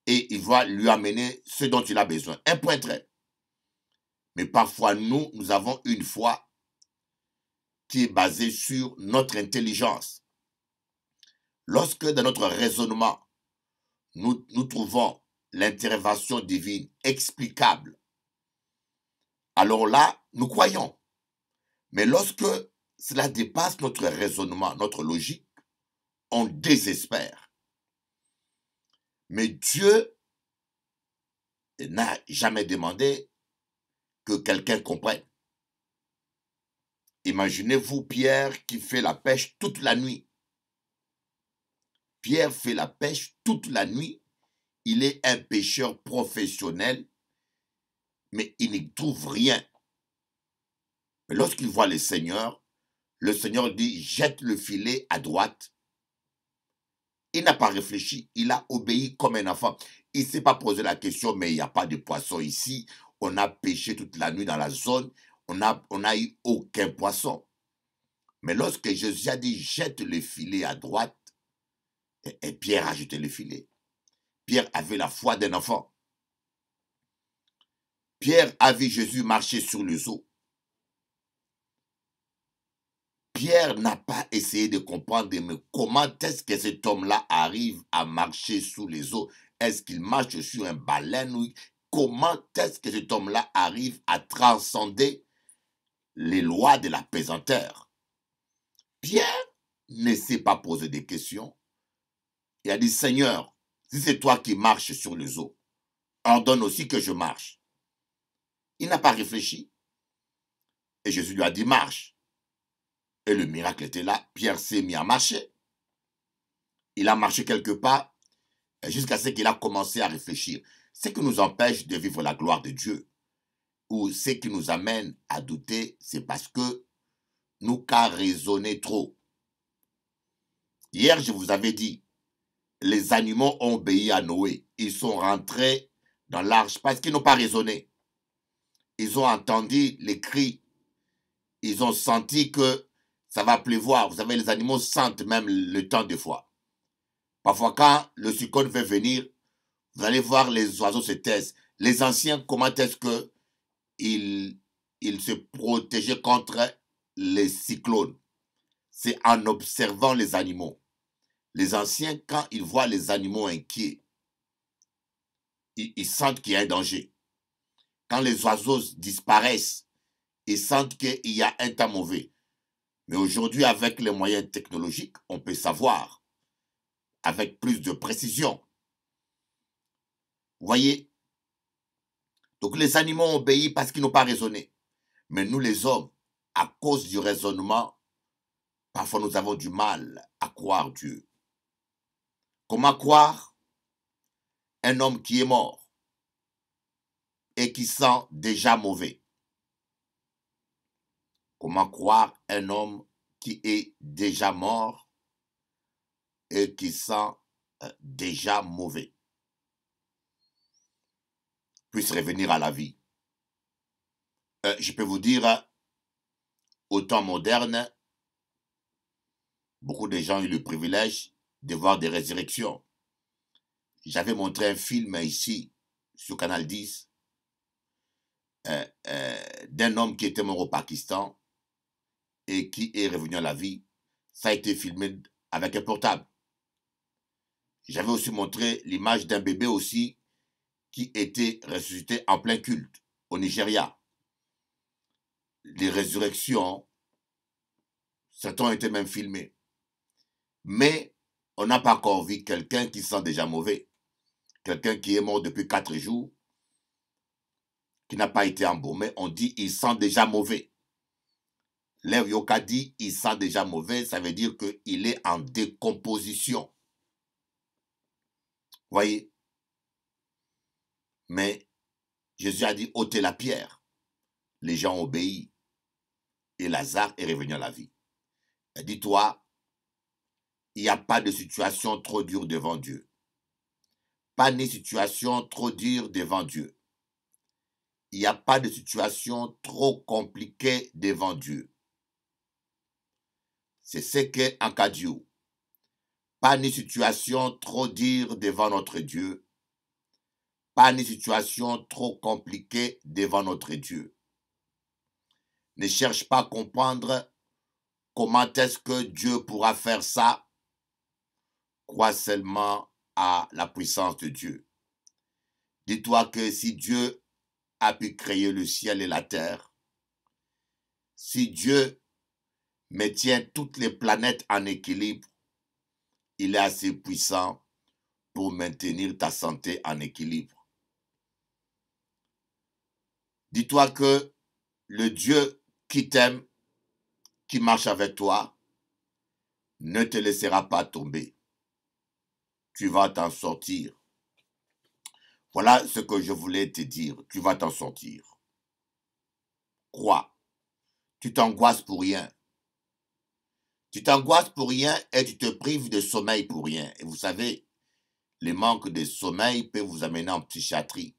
et il va lui amener ce dont il a besoin. Un point trait. Mais parfois, nous avons une foi qui est basée sur notre intelligence. Lorsque dans notre raisonnement, nous trouvons l'intervention divine explicable, alors là, nous croyons. Mais lorsque cela dépasse notre raisonnement, notre logique, on désespère. Mais Dieu n'a jamais demandé que quelqu'un comprenne. Imaginez-vous Pierre qui fait la pêche toute la nuit. Pierre fait la pêche toute la nuit. Il est un pêcheur professionnel, mais il n'y trouve rien. Mais lorsqu'il voit le Seigneur dit, jette le filet à droite. Il n'a pas réfléchi, il a obéi comme un enfant. Il ne s'est pas posé la question, mais il n'y a pas de poisson ici. On a pêché toute la nuit dans la zone, on n'a eu aucun poisson. Mais lorsque Jésus a dit, jette le filet à droite, et Pierre a jeté le filet. Pierre avait la foi d'un enfant. Pierre a vu Jésus marcher sur les eaux. Pierre n'a pas essayé de comprendre mais comment est-ce que cet homme-là arrive à marcher sous les eaux. Est-ce qu'il marche sur un baleine? Comment est-ce que cet homme-là arrive à transcender les lois de la pesanteur? Pierre ne s'est pas posé de questions. Il a dit, Seigneur, si c'est toi qui marches sur les eaux, ordonne aussi que je marche. Il n'a pas réfléchi. Et Jésus lui a dit, marche. Et le miracle était là. Pierre s'est mis à marcher. Il a marché quelque part jusqu'à ce qu'il a commencé à réfléchir. Ce qui nous empêche de vivre la gloire de Dieu, ou ce qui nous amène à douter, c'est parce que nous qu'à raisonner trop. Hier, je vous avais dit, les animaux ont obéi à Noé. Ils sont rentrés dans l'arche parce qu'ils n'ont pas raisonné. Ils ont entendu les cris. Ils ont senti que ça va pleuvoir. Vous savez, les animaux sentent même le temps des fois. Parfois, quand le cyclone veut venir, vous allez voir les oiseaux se taisent. Les anciens, comment est-ce qu'ils se protégeaient contre les cyclones? C'est en observant les animaux. Les anciens, quand ils voient les animaux inquiets, ils sentent qu'il y a un danger. Quand les oiseaux disparaissent, ils sentent qu'il y a un temps mauvais. Mais aujourd'hui, avec les moyens technologiques, on peut savoir avec plus de précision. Vous voyez? Donc les animaux ont obéi parce qu'ils n'ont pas raisonné. Mais nous les hommes, à cause du raisonnement, parfois nous avons du mal à croire Dieu. Comment croire un homme qui est mort et qui sent déjà mauvais? Comment croire un homme qui est déjà mort et qui sent déjà mauvais puisse revenir à la vie? Je peux vous dire, au temps moderne, beaucoup de gens ont eu le privilège de voir des résurrections. J'avais montré un film ici, sur Canal 10, d'un homme qui était mort au Pakistan et qui est revenu à la vie. Ça a été filmé avec un portable. J'avais aussi montré l'image d'un bébé aussi qui était ressuscité en plein culte au Nigeria. Les résurrections, certains ont été même filmés. Mais on n'a pas encore vu quelqu'un qui sent déjà mauvais. Quelqu'un qui est mort depuis 4 jours, qui n'a pas été embaumé, on dit il sent déjà mauvais. L'air Yoka dit il sent déjà mauvais, ça veut dire qu'il est en décomposition. Voyez? Mais Jésus a dit ôtez la pierre. Les gens ont obéi. Et Lazare est revenu à la vie. Dis-toi, il n'y a pas de situation trop dure devant Dieu. Pas de situation trop dure devant Dieu. Il n'y a pas de situation trop compliquée devant Dieu. C'est ce qu'est un cas Dieu. Pas de situation trop dure devant notre Dieu. Pas de situation trop compliquée devant notre Dieu. Ne cherche pas à comprendre comment est-ce que Dieu pourra faire ça. Crois seulement à la puissance de Dieu. Dis-toi que si Dieu a pu créer le ciel et la terre, si Dieu maintient toutes les planètes en équilibre, il est assez puissant pour maintenir ta santé en équilibre. Dis-toi que le Dieu qui t'aime, qui marche avec toi, ne te laissera pas tomber. Tu vas t'en sortir. Voilà ce que je voulais te dire. Tu vas t'en sortir. Crois. Tu t'angoisses pour rien. Tu t'angoisses pour rien et tu te prives de sommeil pour rien. Et vous savez, le manque de sommeil peut vous amener en psychiatrie.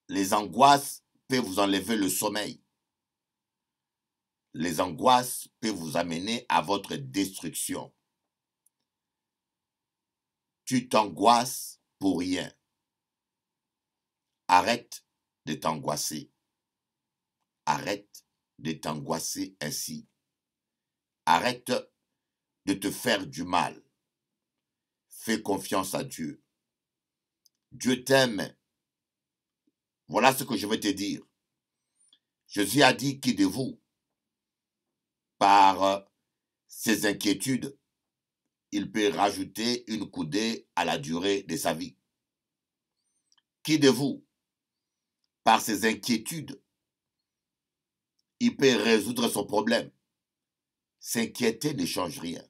Les angoisses peuvent vous enlever le sommeil. Les angoisses peuvent vous amener à votre destruction. Tu t'angoisses pour rien. Arrête de t'angoisser. Arrête de t'angoisser ainsi. Arrête de te faire du mal. Fais confiance à Dieu. Dieu t'aime. Voilà ce que je veux te dire. Jésus a dit qui de vous, par ses inquiétudes, il peut rajouter une coudée à la durée de sa vie. Qui de vous, par ses inquiétudes, il peut résoudre son problème. S'inquiéter ne change rien.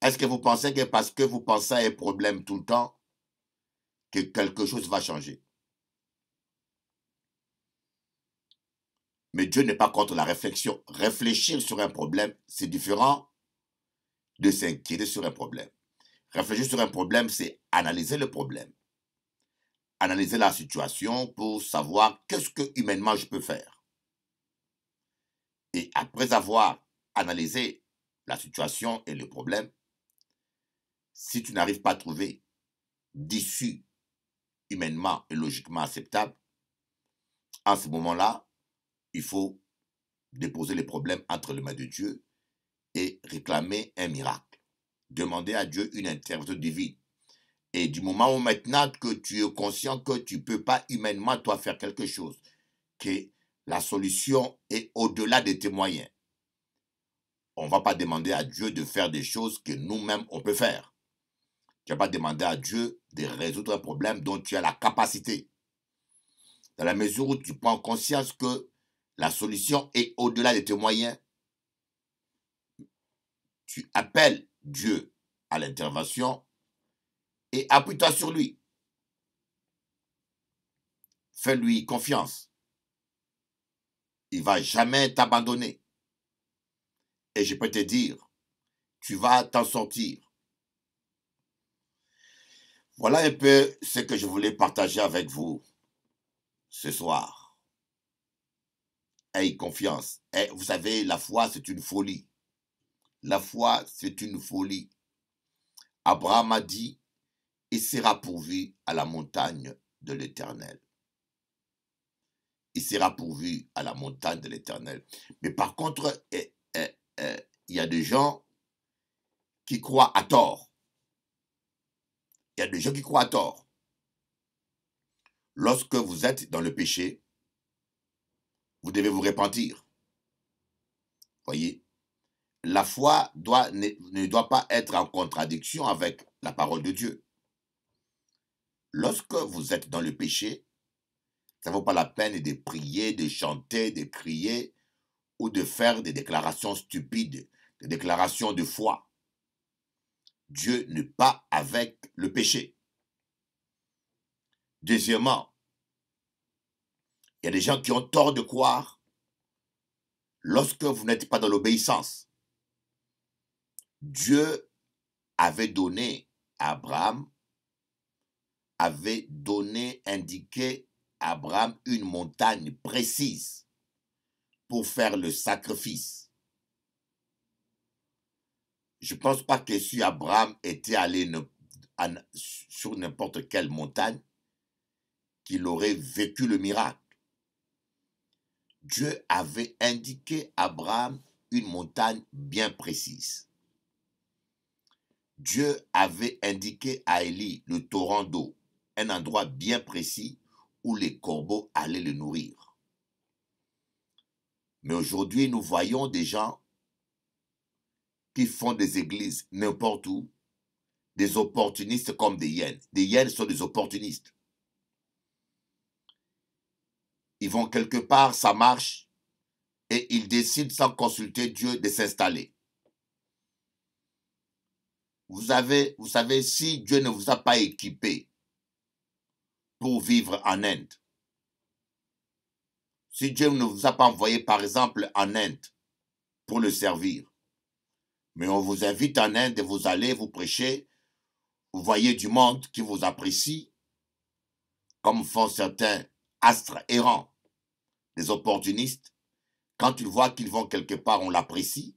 Est-ce que vous pensez que parce que vous pensez à un problème tout le temps, que quelque chose va changer? Mais Dieu n'est pas contre la réflexion. Réfléchir sur un problème, c'est différent de s'inquiéter sur un problème. Réfléchir sur un problème, c'est analyser le problème. Analyser la situation pour savoir qu'est-ce que humainement je peux faire. Et après avoir analysé la situation et le problème, si tu n'arrives pas à trouver d'issue humainement et logiquement acceptable, en ce moment-là, il faut déposer les problèmes entre les mains de Dieu et réclamer un miracle. Demander à Dieu une intervention divine. Et du moment où maintenant que tu es conscient que tu ne peux pas humainement toi faire quelque chose, que la solution est au-delà de tes moyens, on ne va pas demander à Dieu de faire des choses que nous-mêmes on peut faire. Tu ne vas pas demander à Dieu de résoudre un problème dont tu as la capacité. Dans la mesure où tu prends conscience que la solution est au-delà de tes moyens, tu appelles Dieu à l'intervention et appuie-toi sur lui. Fais-lui confiance. Il ne va jamais t'abandonner. Et je peux te dire, tu vas t'en sortir. Voilà un peu ce que je voulais partager avec vous ce soir. Ayez confiance. Et vous savez, la foi, c'est une folie. La foi, c'est une folie. Abraham a dit, il sera pourvu à la montagne de l'Éternel. Il sera pourvu à la montagne de l'Éternel. Mais par contre, il y a des gens qui croient à tort. Il y a des gens qui croient à tort. Lorsque vous êtes dans le péché, vous devez vous repentir. Voyez, la foi ne doit pas être en contradiction avec la parole de Dieu. Lorsque vous êtes dans le péché, ça ne vaut pas la peine de prier, de chanter, de crier ou de faire des déclarations stupides, des déclarations de foi. Dieu n'est pas avec le péché. Deuxièmement, il y a des gens qui ont tort de croire lorsque vous n'êtes pas dans l'obéissance. Dieu avait donné à Abraham, indiqué à Abraham une montagne précise pour faire le sacrifice. Je ne pense pas que si Abraham était allé sur n'importe quelle montagne, qu'il aurait vécu le miracle. Dieu avait indiqué à Abraham une montagne bien précise. Dieu avait indiqué à Élie le torrent d'eau, un endroit bien précis où les corbeaux allaient le nourrir. Mais aujourd'hui, nous voyons des gens qui font des églises n'importe où, des opportunistes comme des hyènes. Des hyènes sont des opportunistes. Ils vont quelque part, ça marche, et ils décident sans consulter Dieu de s'installer. Vous savez, si Dieu ne vous a pas équipé pour vivre en Inde, si Dieu ne vous a pas envoyé par exemple en Inde pour le servir, mais on vous invite en Inde et vous allez, vous prêcher, vous voyez du monde qui vous apprécie, comme font certains astres errants, des opportunistes, quand ils voient qu'ils vont quelque part, on l'apprécie.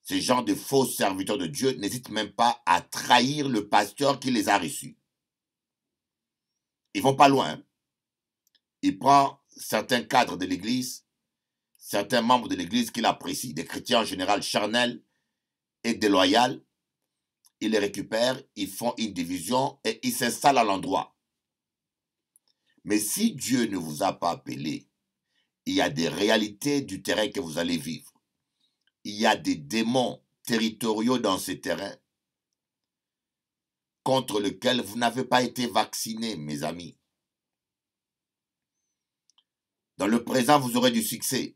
Ces gens de faux serviteurs de Dieu n'hésitent même pas à trahir le pasteur qui les a reçus. Ils vont pas loin. Il prend certains cadres de l'Église, certains membres de l'Église qu'il apprécie, des chrétiens en général charnels et déloyaux, ils les récupèrent, ils font une division et ils s'installent à l'endroit. Mais si Dieu ne vous a pas appelé, il y a des réalités du terrain que vous allez vivre. Il y a des démons territoriaux dans ces terrains contre lesquels vous n'avez pas été vaccinés, mes amis. Dans le présent, vous aurez du succès,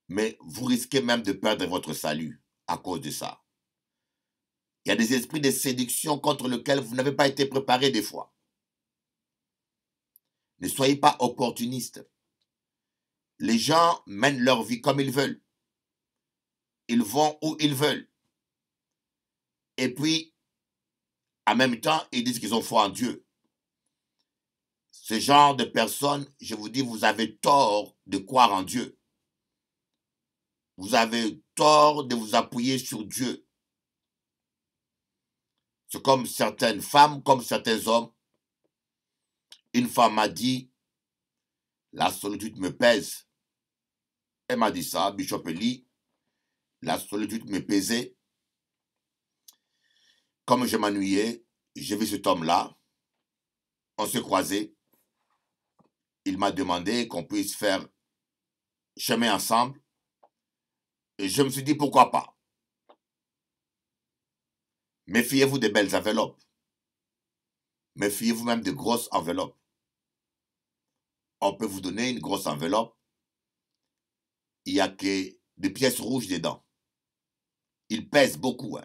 mais vous risquez même de perdre votre salut à cause de ça. Il y a des esprits de séduction contre lesquels vous n'avez pas été préparé des fois. Ne soyez pas opportunistes. Les gens mènent leur vie comme ils veulent. Ils vont où ils veulent. Et puis, en même temps, ils disent qu'ils ont foi en Dieu. Ce genre de personnes, je vous dis, vous avez tort de croire en Dieu. Vous avez tort de vous appuyer sur Dieu. C'est comme certaines femmes, comme certains hommes. Une femme m'a dit, la solitude me pèse. Elle m'a dit ça, Bishop Eli, la solitude me pesait. Comme je m'ennuyais, j'ai vu cet homme-là. On s'est croisés. Il m'a demandé qu'on puisse faire chemin ensemble. Et je me suis dit, pourquoi pas? Méfiez-vous des belles enveloppes. Méfiez-vous même de grosses enveloppes. On peut vous donner une grosse enveloppe. Il n'y a que des pièces rouges dedans. Il pèse beaucoup, hein.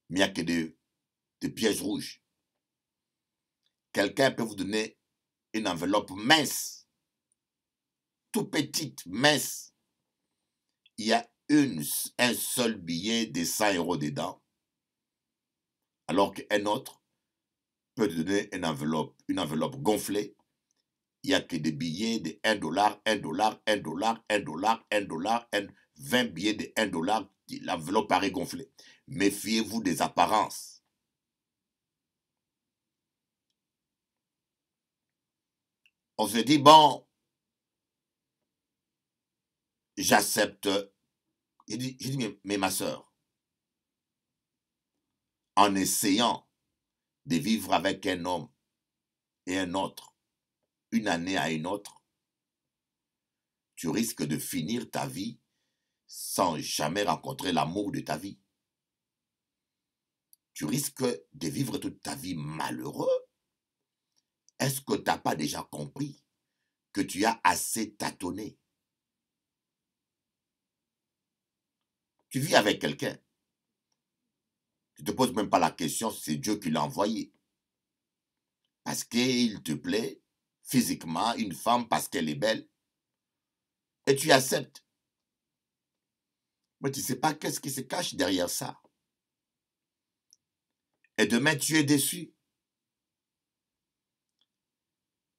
Mais il n'y a que des pièces rouges. Quelqu'un peut vous donner une enveloppe mince, tout petite, mince. Il y a un seul billet de 100 € dedans, alors qu'un autre peut te donner une enveloppe gonflée. Il n'y a que des billets de 1 $, 1 $, 1 $, 1 $, 1 $, 20 billets de 1 $, l'enveloppe paraît gonflée. Méfiez-vous des apparences. On se dit, bon, j'accepte. J'ai dit, mais ma soeur, en essayant de vivre avec un homme et un autre, une année à une autre, tu risques de finir ta vie sans jamais rencontrer l'amour de ta vie. Tu risques de vivre toute ta vie malheureux. Est-ce que tu n'as pas déjà compris que tu as assez tâtonné? Tu vis avec quelqu'un. Tu ne te poses même pas la question si c'est Dieu qui l'a envoyé. Parce qu'il te plaît, physiquement, une femme, parce qu'elle est belle. et tu acceptes. Mais tu ne sais pas qu'est-ce qui se cache derrière ça. Et demain, tu es déçu.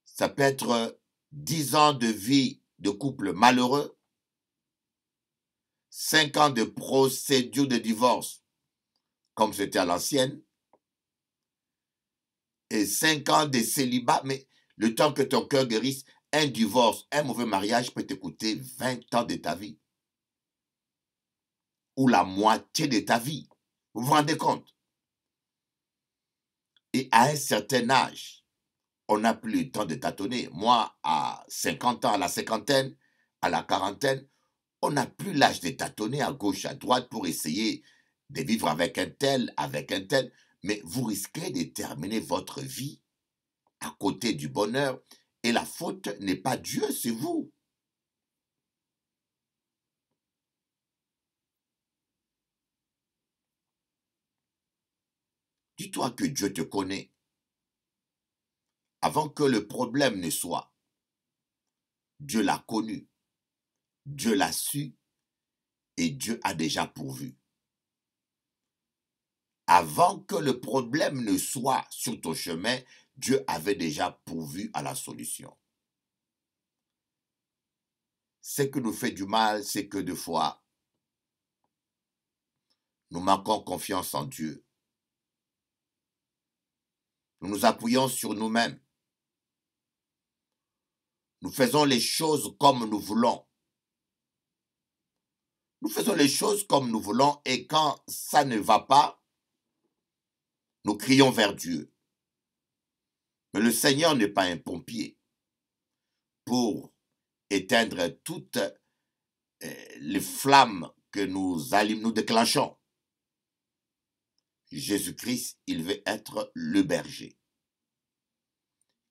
Ça peut être 10 ans de vie de couple malheureux, 5 ans de procédure de divorce, comme c'était à l'ancienne, et 5 ans de célibat, mais le temps que ton cœur guérisse, un divorce, un mauvais mariage peut te coûter 20 ans de ta vie, ou la moitié de ta vie. Vous vous rendez compte? Et à un certain âge, on n'a plus le temps de tâtonner. Moi, à 50 ans, à la cinquantaine, à la quarantaine, on n'a plus l'âge de tâtonner à gauche, à droite pour essayer de vivre avec un tel, mais vous risquez de terminer votre vie à côté du bonheur et la faute n'est pas Dieu, c'est vous. Dis-toi que Dieu te connaît avant que le problème ne soit. Dieu l'a connu, Dieu l'a su et Dieu a déjà pourvu. Avant que le problème ne soit sur ton chemin, Dieu avait déjà pourvu à la solution. Ce qui nous fait du mal, c'est que des fois, nous manquons confiance en Dieu. Nous nous appuyons sur nous-mêmes. Nous faisons les choses comme nous voulons. Nous faisons les choses comme nous voulons et quand ça ne va pas, nous crions vers Dieu. Mais le Seigneur n'est pas un pompier pour éteindre toutes les flammes que nous déclenchons. Jésus-Christ, il veut être le berger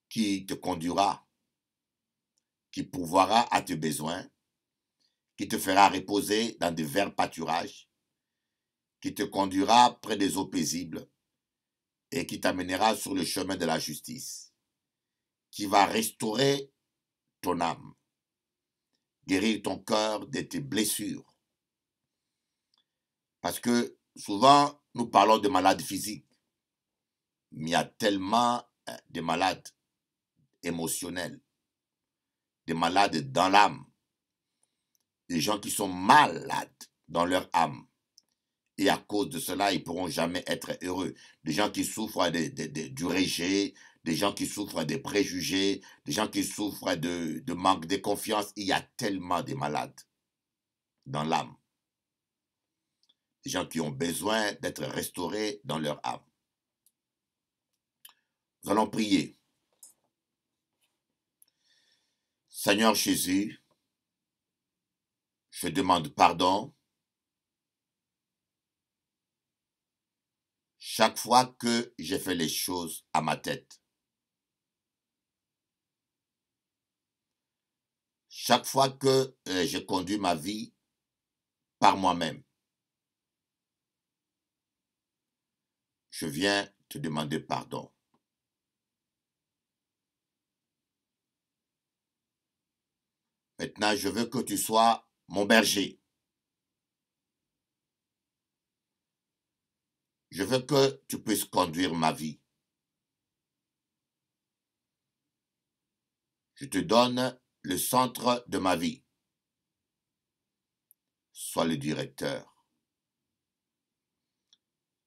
qui te conduira, qui pourvoira à tes besoins, qui te fera reposer dans de verts pâturages, qui te conduira près des eaux paisibles et qui t'amènera sur le chemin de la justice, qui va restaurer ton âme, guérir ton cœur de tes blessures. Parce que souvent, nous parlons de malades physiques, mais il y a tellement de malades émotionnels, des malades dans l'âme, des gens qui sont malades dans leur âme. Et à cause de cela, ils ne pourront jamais être heureux. Des gens qui souffrent du rejet, des gens qui souffrent des préjugés, des gens qui souffrent de manque de confiance. Il y a tellement de malades dans l'âme. Des gens qui ont besoin d'être restaurés dans leur âme. Nous allons prier. Seigneur Jésus, je demande pardon chaque fois que j'ai fait les choses à ma tête. Chaque fois que j'ai conduit ma vie par moi-même. Je viens te demander pardon. Maintenant, je veux que tu sois mon berger. Je veux que tu puisses conduire ma vie. Je te donne le centre de ma vie. Sois le directeur.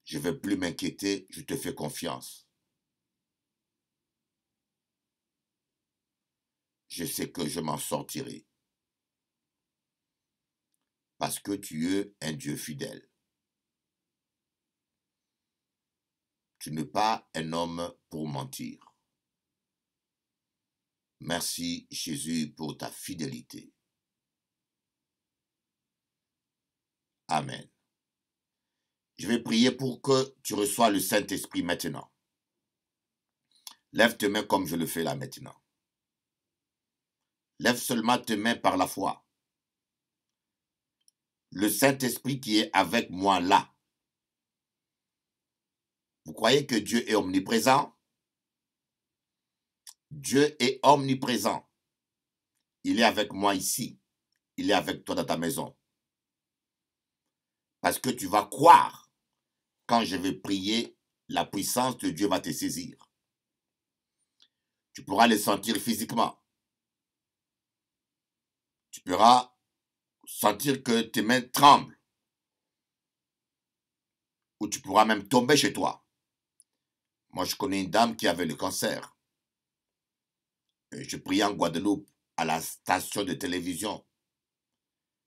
Je ne vais plus m'inquiéter, je te fais confiance. Je sais que je m'en sortirai. Parce que tu es un Dieu fidèle. Tu n'es pas un homme pour mentir. Merci Jésus pour ta fidélité. Amen. Je vais prier pour que tu reçoives le Saint-Esprit maintenant. Lève tes mains comme je le fais là maintenant. Lève seulement tes mains par la foi. Le Saint-Esprit qui est avec moi là. Vous croyez que Dieu est omniprésent? Dieu est omniprésent. Il est avec moi ici. il est avec toi dans ta maison. Parce que tu vas croire, quand je vais prier, la puissance de Dieu va te saisir. Tu pourras le sentir physiquement. Tu pourras sentir que tes mains tremblent. Ou tu pourras même tomber chez toi. Moi, je connais une dame qui avait le cancer. Je priais en Guadeloupe, à la station de télévision.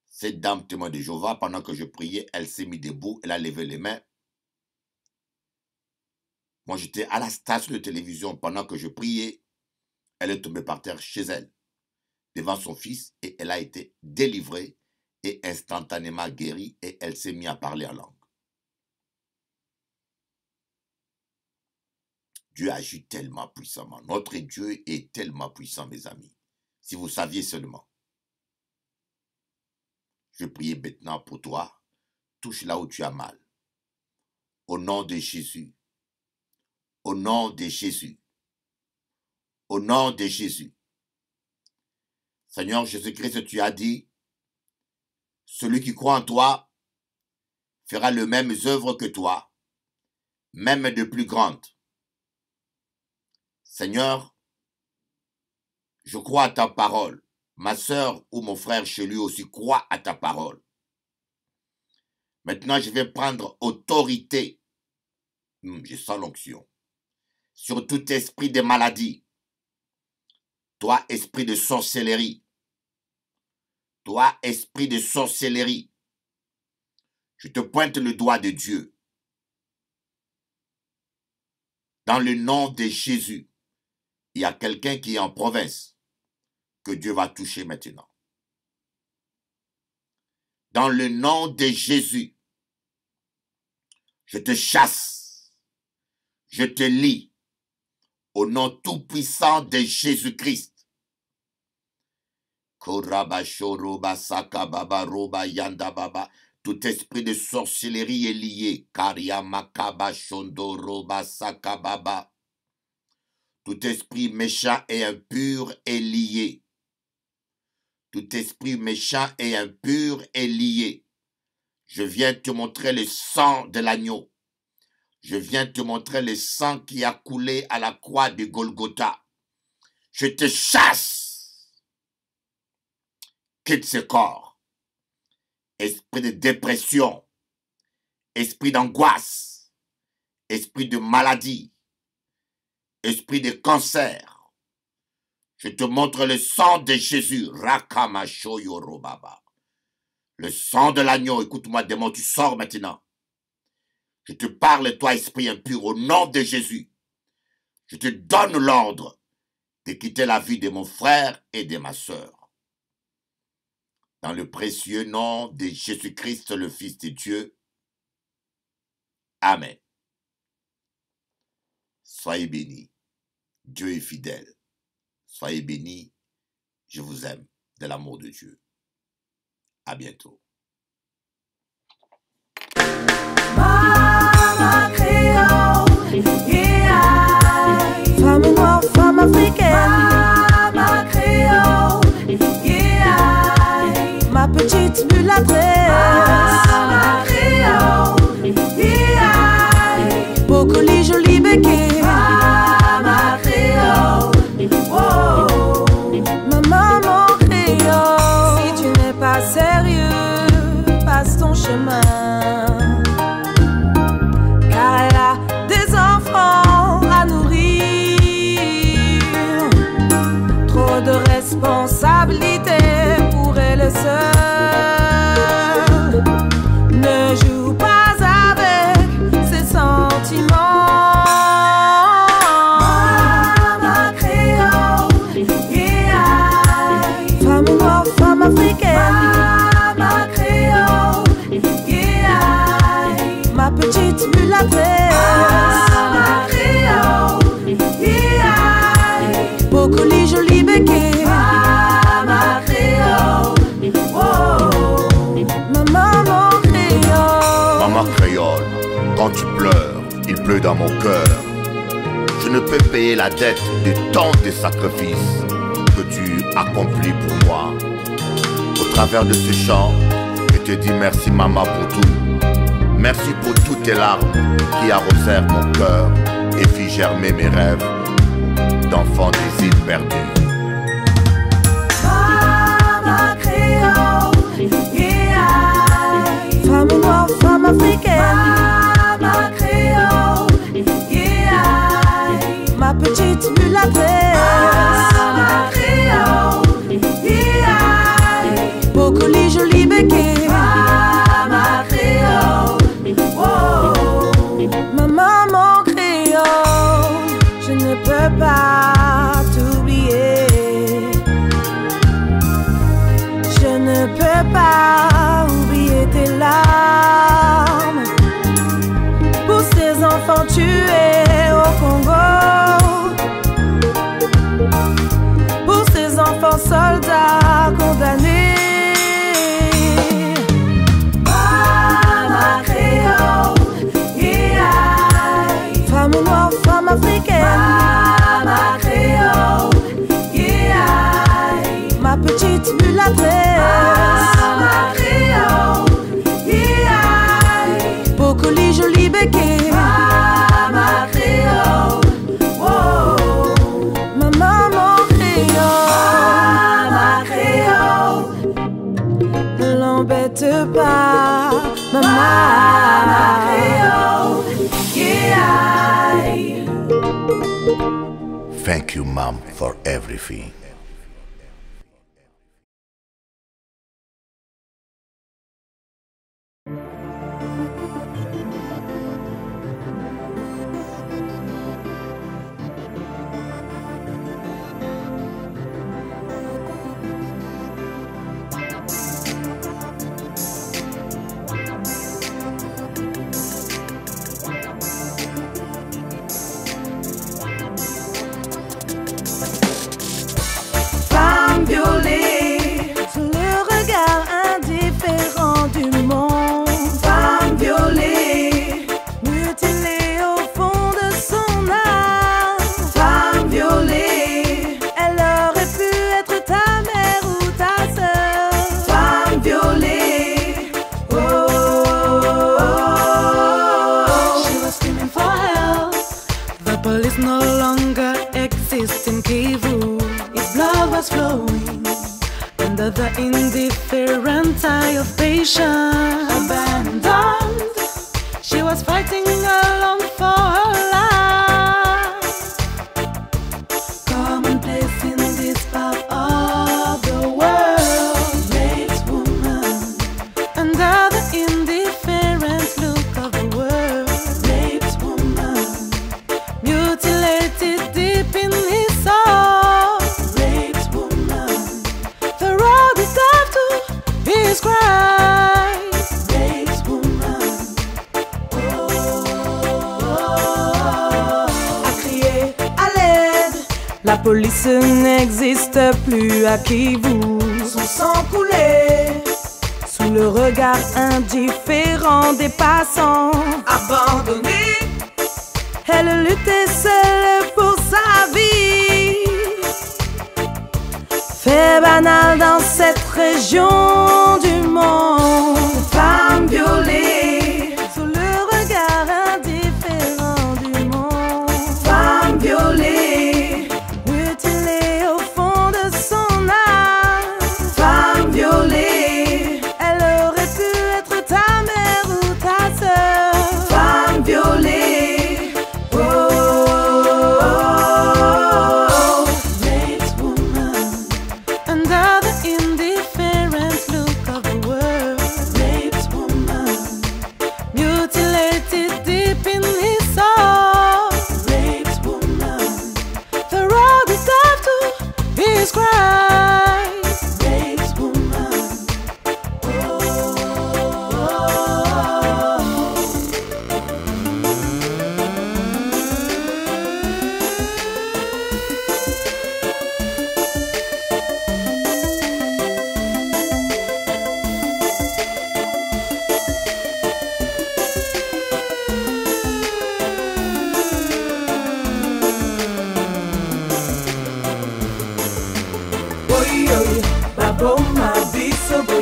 Cette dame témoin de Jéhovah, pendant que je priais, elle s'est mise debout, elle a levé les mains. Moi, j'étais à la station de télévision pendant que je priais. Elle est tombée par terre chez elle, devant son fils, et elle a été délivrée et instantanément guérie, et elle s'est mise à parler en langue. Dieu agit tellement puissamment. Notre Dieu est tellement puissant, mes amis. Si vous saviez seulement. Je prie maintenant pour toi. Touche là où tu as mal. Au nom de Jésus. Au nom de Jésus. Au nom de Jésus. Seigneur Jésus-Christ, tu as dit, celui qui croit en toi fera les mêmes œuvres que toi, même de plus grandes. Seigneur, je crois à ta parole. Ma sœur ou mon frère chez lui aussi croit à ta parole. Maintenant, je vais prendre autorité. Je sens l'onction. Sur tout esprit de maladie. Toi, esprit de sorcellerie. Toi, esprit de sorcellerie. Je te pointe le doigt de Dieu. Dans le nom de Jésus. Il y a quelqu'un qui est en province que Dieu va toucher maintenant. Dans le nom de Jésus, je te chasse, je te lie au nom tout-puissant de Jésus-Christ. Tout esprit de sorcellerie est lié. Tout esprit méchant et impur est lié. Tout esprit méchant et impur est lié. Je viens te montrer le sang de l'agneau. Je viens te montrer le sang qui a coulé à la croix de Golgotha. Je te chasse. Quitte ce corps. Esprit de dépression. Esprit d'angoisse. Esprit de maladie. Esprit de cancer, je te montre le sang de Jésus. Le sang de l'agneau. Écoute-moi, démon, tu sors maintenant. Je te parle, toi, esprit impur, au nom de Jésus. Je te donne l'ordre de quitter la vie de mon frère et de ma sœur. Dans le précieux nom de Jésus-Christ, le Fils de Dieu. Amen. Soyez bénis. Dieu est fidèle. Soyez bénis. Je vous aime de l'amour de Dieu. À bientôt. Mama créole, yeah. Femme noire, femme africaine. Mama créole, yeah. Ma petite mulâtresse. Mama créole, yeah. Bocoli, joli béquet. Mama créole, oh. Ma maman créole. Si tu n'es pas sérieux, passe ton chemin. Car elle a des enfants à nourrir. Trop de responsabilités pour elle seule. Ne joue pas avec ses sentiments. Mama créole, yeah. Femme noire, femme africaine. Mama créole, yeah. Ma petite mulâtresse. Mama créole, yeah. Bocoli, joli béquet. Mama créole, oh. Ma maman créole. Maman créole, quand tu pleures, il pleut dans mon cœur. Je ne peux payer la dette de tant de sacrifices que tu accomplis pour moi. Au travers de ce chant, je te dis merci maman pour tout. Merci pour toutes tes larmes qui arrosèrent mon cœur et fit germer mes rêves d'enfant des îles perdues. Mama créole, yeah. Femme noire, femme africaine. Mama créole, yeah. Ma petite mulâtresse. Mama créole, yeah. Bocoli, joli béquet. Mama créole, oh. Ma maman créole, je ne peux pas t'oublier. Je ne peux pas oublier tes larmes pour ces enfants tués au Congo, pour ces enfants soldats condamnés. Mama créole, yeah. Femme noire, femme africaine. Mama créole, yeah. Ma petite mulâtresse. Mama créole, yeah. Bocoli, joli béquet. Mama créole, oh. Ma maman créole. Mama créole, ne l'embête pas. Mama créole, yeah. Thank you, Mom, for everything. Femme violée sous le regard indifférent du monde. Femme violée, mutilée au fond de son âme. Femme violée, elle aurait pu être ta mère ou ta sœur. Femme violée, oh, oh, oh, oh. She was screaming for help. The police no longer exist in Kivu. His blood was flowing under the indifferent eye of patience. Abandoned, she was fighting alone for her life. Commonplace in this part of the world, raped woman under the indifferent look of the world. Raped woman, mutilated deep in his soul. Raped woman, the road is tough to his Christ. Raped woman, A crier à l'aide. La police n'existe plus à Kivu. Son sang coulait sous le regard indifférent des passants. Abandonnée, elle luttait seule pour sa vie. Fait banal dans cette région du monde. Femme violée sous le regard indifférent du monde. Femme violée, mutilée au fond de son âme. Femme violée, elle aurait pu être ta mère ou ta sœur. Femme violée, oh, oh, oh, oh. raped woman under the indifferent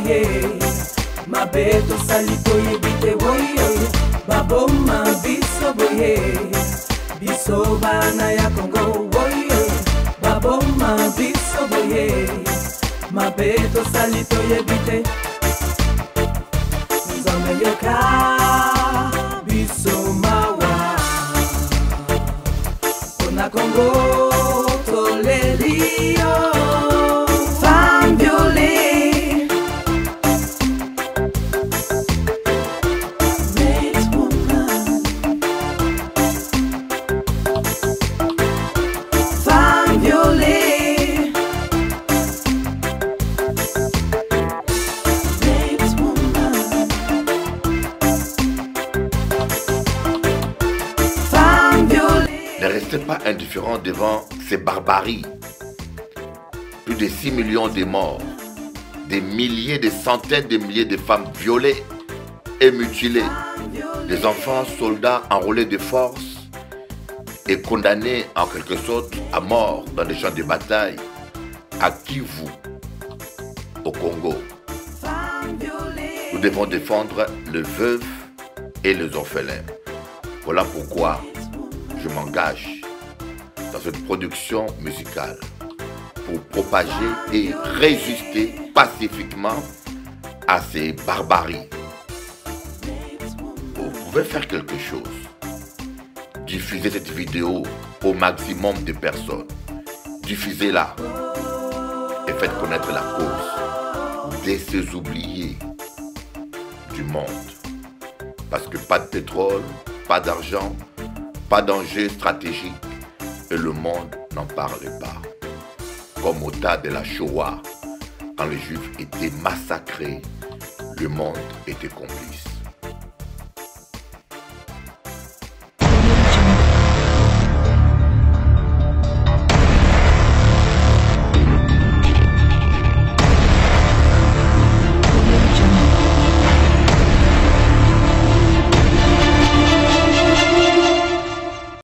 boye mabeto salito yebite boye baboma biso boye biso bana ya Congo boye baboma biso boye mabeto salito yebite nzambe yoka biso mawa ona Congo tolelio femme violée great woman femme violée great woman femme violée. Ne restez pas indifférents devant ces barbaries. Plus de 6 millions de morts, des milliers, des centaines de milliers de femmes violées et mutilées, des enfants soldats enrôlés de force et condamnés en quelque sorte à mort dans les champs de bataille. À qui vous, au Congo, nous devons défendre les veuves et les orphelins. Voilà pourquoi je m'engage dans cette production musicale pour propager et résister pacifiquement à ces barbaries. Vous pouvez faire quelque chose. Diffusez cette vidéo au maximum de personnes. Diffusez-la et faites connaître la cause de ces oubliés du monde. Parce que pas de pétrole, pas d'argent, pas d'enjeu stratégique et le monde n'en parle pas. Comme au tas de la Shoah, quand les Juifs étaient massacrés, le monde était complice.